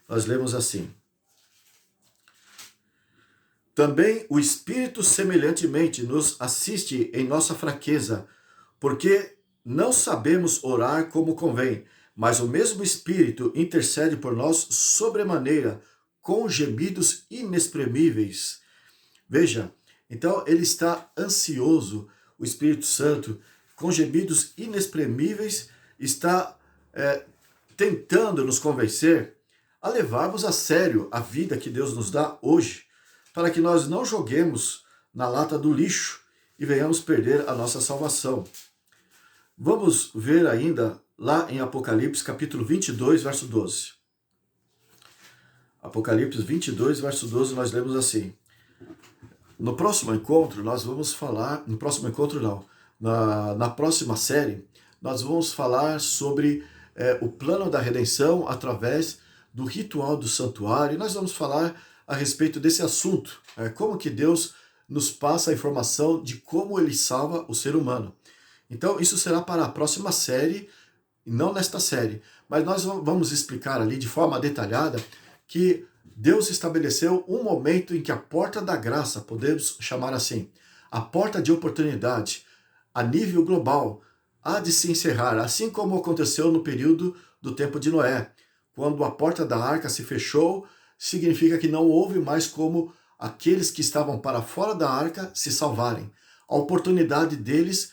Nós lemos assim: também o Espírito semelhantemente nos assiste em nossa fraqueza, porque não sabemos orar como convém, mas o mesmo Espírito intercede por nós sobremaneira, com gemidos inexprimíveis. Veja, então ele está ansioso, o Espírito Santo, com gemidos inexprimíveis, está tentando nos convencer a levarmos a sério a vida que Deus nos dá hoje, para que nós não joguemos na lata do lixo e venhamos perder a nossa salvação. Vamos ver ainda lá em Apocalipse capítulo 22, verso 12. Apocalipse 22, verso 12, nós lemos assim: no próximo encontro nós vamos falar, no próximo encontro não, na próxima série, nós vamos falar sobre o plano da redenção através do ritual do santuário, e nós vamos falar a respeito desse assunto, como que Deus nos passa a informação de como ele salva o ser humano. Então isso será para a próxima série, e não nesta série, mas nós vamos explicar ali de forma detalhada que Deus estabeleceu um momento em que a porta da graça, podemos chamar assim, a porta de oportunidade, a nível global, há de se encerrar, assim como aconteceu no período do tempo de Noé. Quando a porta da arca se fechou, significa que não houve mais como aqueles que estavam para fora da arca se salvarem. A oportunidade deles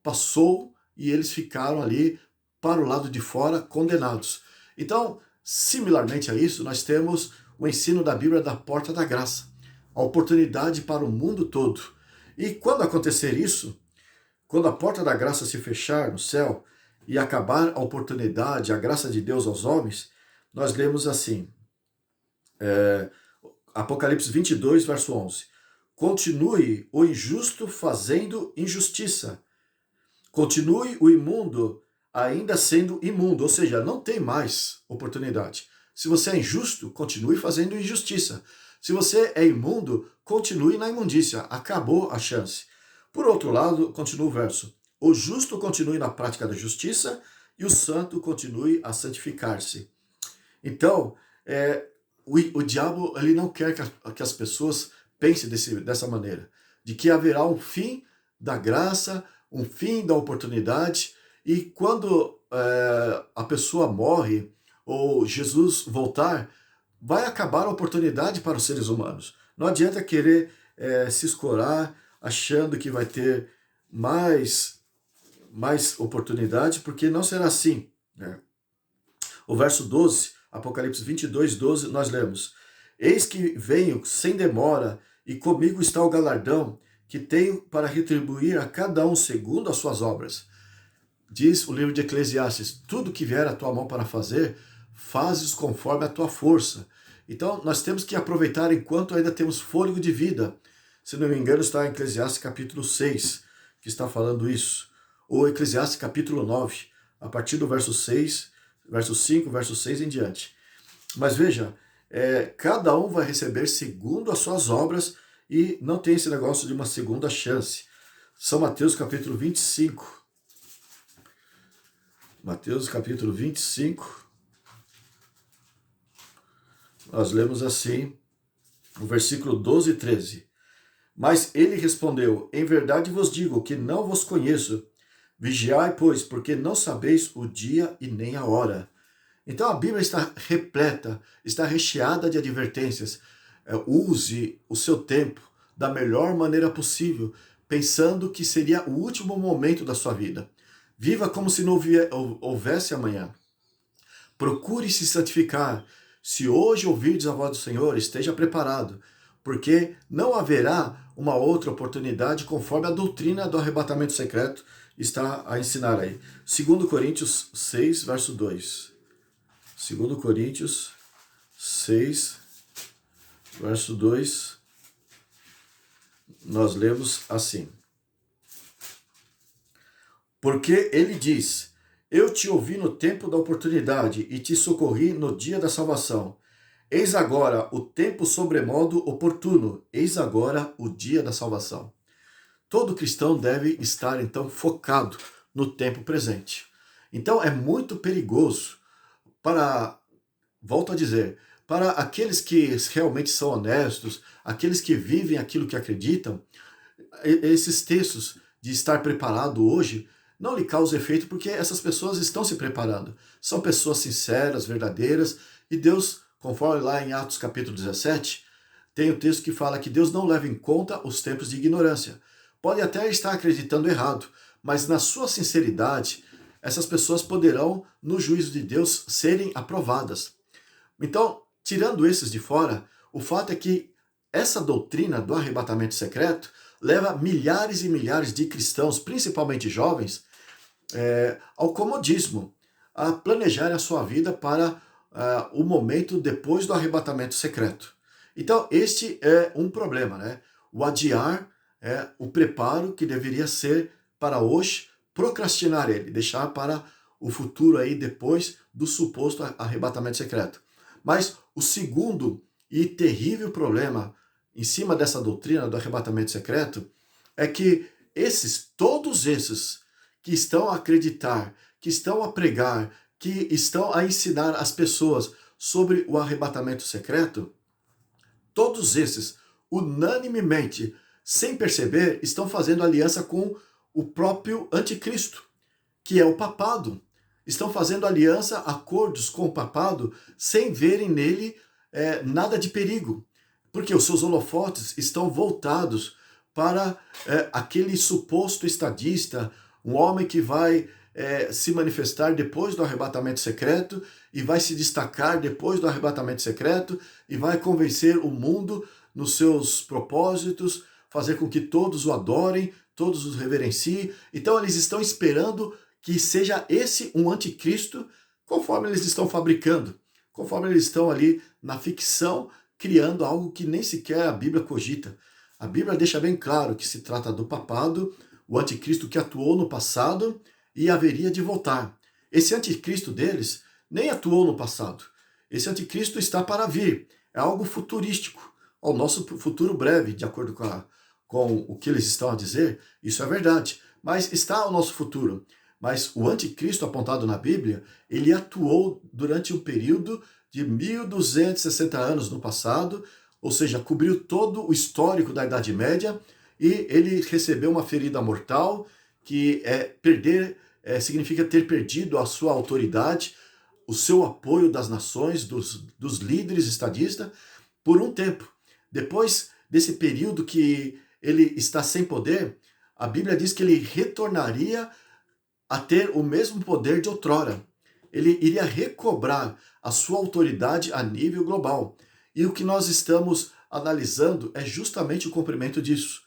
passou e eles ficaram ali para o lado de fora condenados. Então, similarmente a isso, nós temos o ensino da Bíblia da porta da graça, a oportunidade para o mundo todo. E quando acontecer isso, quando a porta da graça se fechar no céu e acabar a oportunidade, a graça de Deus aos homens, nós lemos assim, Apocalipse 22, verso 11. Continue o injusto fazendo injustiça. Continue o imundo ainda sendo imundo, ou seja, não tem mais oportunidade. Se você é injusto, continue fazendo injustiça. Se você é imundo, continue na imundícia. Acabou a chance. Por outro lado, continua o verso. O justo continue na prática da justiça e o santo continue a santificar-se. Então, o diabo ele não quer que as pessoas pensem dessa maneira, de que haverá um fim da graça, um fim da oportunidade, e quando a pessoa morre ou Jesus voltar, vai acabar a oportunidade para os seres humanos. Não adianta querer se escorar achando que vai ter mais oportunidade, porque não será assim, né? O verso 12, Apocalipse 22, 12, nós lemos: eis que venho sem demora, e comigo está o galardão que tenho para retribuir a cada um segundo as suas obras. Diz o livro de Eclesiastes: tudo que vier à tua mão para fazer, fazes conforme a tua força. Então nós temos que aproveitar enquanto ainda temos fôlego de vida. Se não me engano, está em Eclesiastes capítulo 6, que está falando isso. Ou Eclesiastes capítulo 9, a partir do verso 6, verso 5, verso 6 em diante. Mas veja, cada um vai receber segundo as suas obras, e não tem esse negócio de uma segunda chance. São Mateus capítulo 25. Mateus capítulo 25. Nós lemos assim, no versículo 12 e 13. Mas ele respondeu: em verdade vos digo que não vos conheço. Vigiai, pois, porque não sabeis o dia e nem a hora. Então a Bíblia está repleta, está recheada de advertências. Use o seu tempo da melhor maneira possível, pensando que seria o último momento da sua vida. Viva como se não houvesse amanhã. Procure se santificar. Se hoje ouvirdes a voz do Senhor, esteja preparado, porque não haverá uma outra oportunidade conforme a doutrina do arrebatamento secreto está a ensinar aí. 2 Coríntios 6, verso 2. 2 Coríntios 6, verso 2, nós lemos assim. Porque ele diz: eu te ouvi no tempo da oportunidade e te socorri no dia da salvação. Eis agora o tempo sobremodo oportuno, eis agora o dia da salvação. Todo cristão deve estar, então, focado no tempo presente. Então, é muito perigoso volto a dizer, para aqueles que realmente são honestos, aqueles que vivem aquilo que acreditam, esses textos de estar preparado hoje não lhe causam efeito porque essas pessoas estão se preparando. São pessoas sinceras, verdadeiras, e Deus, conforme lá em Atos capítulo 17, tem o texto que fala que Deus não leva em conta os tempos de ignorância. Pode até estar acreditando errado, mas na sua sinceridade, essas pessoas poderão, no juízo de Deus, serem aprovadas. Então, tirando esses de fora, o fato é que essa doutrina do arrebatamento secreto leva milhares e milhares de cristãos, principalmente jovens, ao comodismo, a planejar a sua vida para o momento depois do arrebatamento secreto. Então, este é um problema, né? O adiar o preparo que deveria ser para hoje, procrastinar ele, deixar para o futuro aí depois do suposto arrebatamento secreto. Mas o segundo e terrível problema em cima dessa doutrina do arrebatamento secreto é que todos esses que estão a acreditar, que estão a pregar, que estão a ensinar as pessoas sobre o arrebatamento secreto, todos esses, unanimemente, sem perceber, estão fazendo aliança com o próprio anticristo, que é o papado. Estão fazendo aliança, acordos com o papado, sem verem nele nada de perigo. Porque os seus holofotes estão voltados para aquele suposto estadista, um homem que vai se manifestar depois do arrebatamento secreto e vai se destacar depois do arrebatamento secreto e vai convencer o mundo nos seus propósitos, fazer com que todos o adorem, todos o reverenciem. Então eles estão esperando que seja esse um anticristo, conforme eles estão fabricando, conforme eles estão ali na ficção, criando algo que nem sequer a Bíblia cogita. A Bíblia deixa bem claro que se trata do papado, o anticristo que atuou no passado e haveria de voltar. Esse anticristo deles nem atuou no passado. Esse anticristo está para vir. É algo futurístico, ao nosso futuro breve, de acordo com o que eles estão a dizer. Isso é verdade, mas está ao nosso futuro. Mas o anticristo apontado na Bíblia, ele atuou durante um período de 1260 anos no passado, ou seja, cobriu todo o histórico da Idade Média, e ele recebeu uma ferida mortal, que significa ter perdido a sua autoridade, o seu apoio das nações, dos líderes estadistas, por um tempo. Depois desse período que ele está sem poder, a Bíblia diz que ele retornaria a ter o mesmo poder de outrora. Ele iria recobrar a sua autoridade a nível global. E o que nós estamos analisando é justamente o cumprimento disso.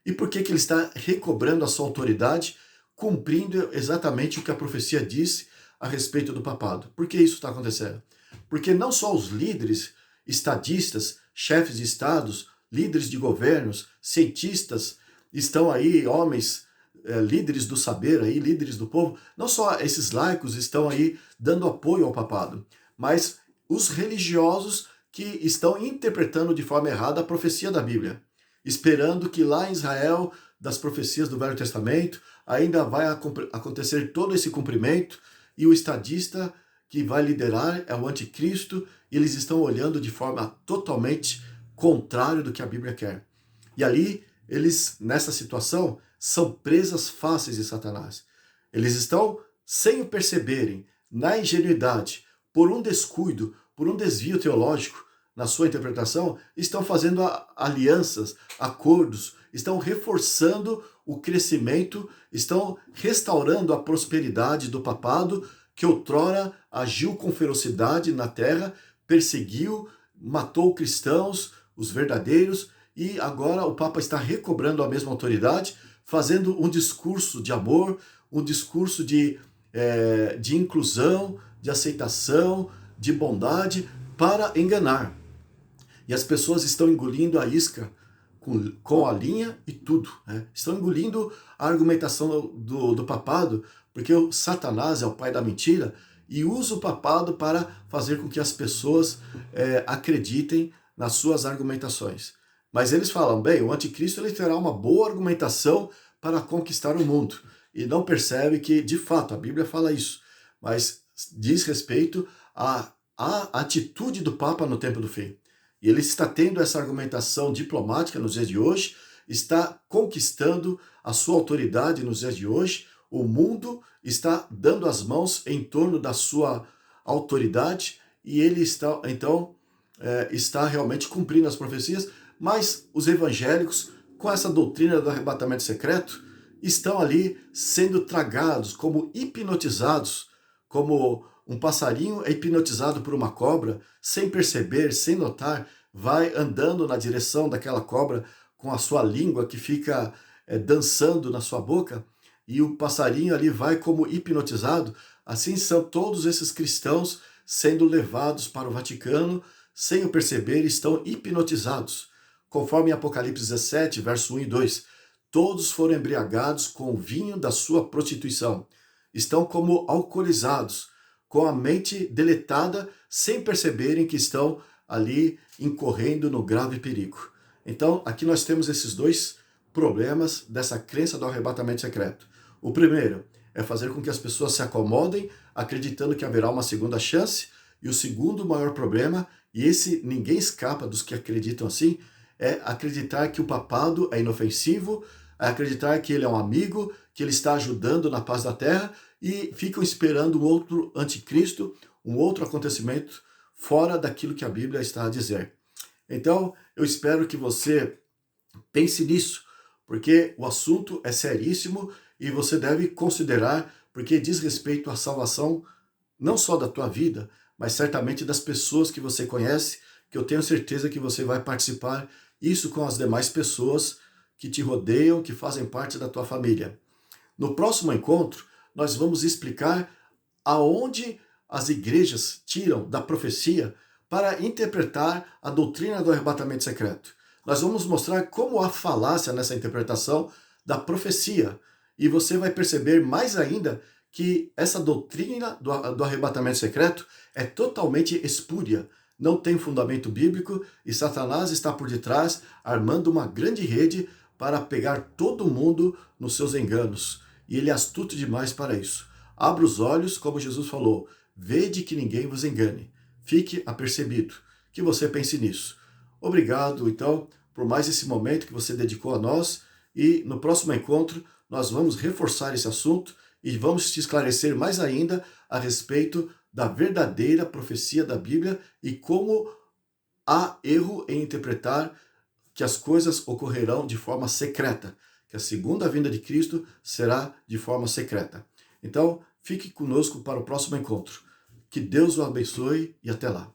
E por que ele está recobrando a sua autoridade, cumprindo exatamente o que a profecia disse a respeito do papado? Por que isso está acontecendo? Porque não só os líderes estadistas, chefes de estados, líderes de governos, cientistas, estão aí, homens líderes do saber, aí, líderes do povo, não só esses laicos estão aí dando apoio ao papado, mas os religiosos que estão interpretando de forma errada a profecia da Bíblia, esperando que lá em Israel, das profecias do Velho Testamento, ainda vai acontecer todo esse cumprimento, e o estadista que vai liderar é o anticristo, e eles estão olhando de forma totalmente contrária do que a Bíblia quer. E ali, eles, nessa situação, são presas fáceis de Satanás. Eles estão, sem o perceberem, na ingenuidade, por um descuido, por um desvio teológico, na sua interpretação, estão fazendo alianças, acordos, estão reforçando o crescimento, estão restaurando a prosperidade do papado, que outrora agiu com ferocidade na terra, perseguiu, matou cristãos, os verdadeiros, e agora o Papa está recobrando a mesma autoridade, fazendo um discurso de amor, um discurso de inclusão, de aceitação, de bondade, para enganar. E as pessoas estão engolindo a isca com a linha e tudo. Né? Estão engolindo a argumentação do papado, porque o Satanás é o pai da mentira e usa o papado para fazer com que as pessoas acreditem nas suas argumentações. Mas eles falam, bem, o anticristo ele terá uma boa argumentação para conquistar o mundo. E não percebe que, de fato, a Bíblia fala isso, mas diz respeito à atitude do Papa no tempo do fim. E ele está tendo essa argumentação diplomática nos dias de hoje, está conquistando a sua autoridade nos dias de hoje, o mundo está dando as mãos em torno da sua autoridade e ele está, então, está realmente cumprindo as profecias, mas os evangélicos, com essa doutrina do arrebatamento secreto, estão ali sendo tragados, como hipnotizados, como um passarinho é hipnotizado por uma cobra, sem perceber, sem notar, vai andando na direção daquela cobra com a sua língua que fica dançando na sua boca, e o passarinho ali vai como hipnotizado. Assim são todos esses cristãos sendo levados para o Vaticano, sem o perceber, estão hipnotizados. Conforme Apocalipse 17, verso 1 e 2, todos foram embriagados com o vinho da sua prostituição. Estão como alcoolizados, com a mente deletada, sem perceberem que estão ali incorrendo no grave perigo. Então, aqui nós temos esses dois problemas dessa crença do arrebatamento secreto. O primeiro é fazer com que as pessoas se acomodem, acreditando que haverá uma segunda chance. E o segundo maior problema, e esse ninguém escapa dos que acreditam assim, é acreditar que o papado é inofensivo, é acreditar que ele é um amigo, que ele está ajudando na paz da terra, e ficam esperando um outro anticristo, um outro acontecimento fora daquilo que a Bíblia está a dizer. Então, eu espero que você pense nisso, porque o assunto é seríssimo e você deve considerar, porque diz respeito à salvação não só da tua vida, mas certamente das pessoas que você conhece, que eu tenho certeza que você vai participar isso com as demais pessoas que te rodeiam, que fazem parte da tua família. No próximo encontro, nós vamos explicar aonde as igrejas tiram da profecia para interpretar a doutrina do arrebatamento secreto. Nós vamos mostrar como há falácia nessa interpretação da profecia. E você vai perceber mais ainda que essa doutrina do arrebatamento secreto é totalmente espúria, não tem fundamento bíblico e Satanás está por detrás armando uma grande rede para pegar todo mundo nos seus enganos. E ele é astuto demais para isso. Abra os olhos, como Jesus falou, vede que ninguém vos engane. Fique apercebido, que você pense nisso. Obrigado, então, por mais esse momento que você dedicou a nós e no próximo encontro nós vamos reforçar esse assunto e vamos te esclarecer mais ainda a respeito da verdadeira profecia da Bíblia e como há erro em interpretar que as coisas ocorrerão de forma secreta, que a segunda vinda de Cristo será de forma secreta. Então, fique conosco para o próximo encontro. Que Deus o abençoe e até lá.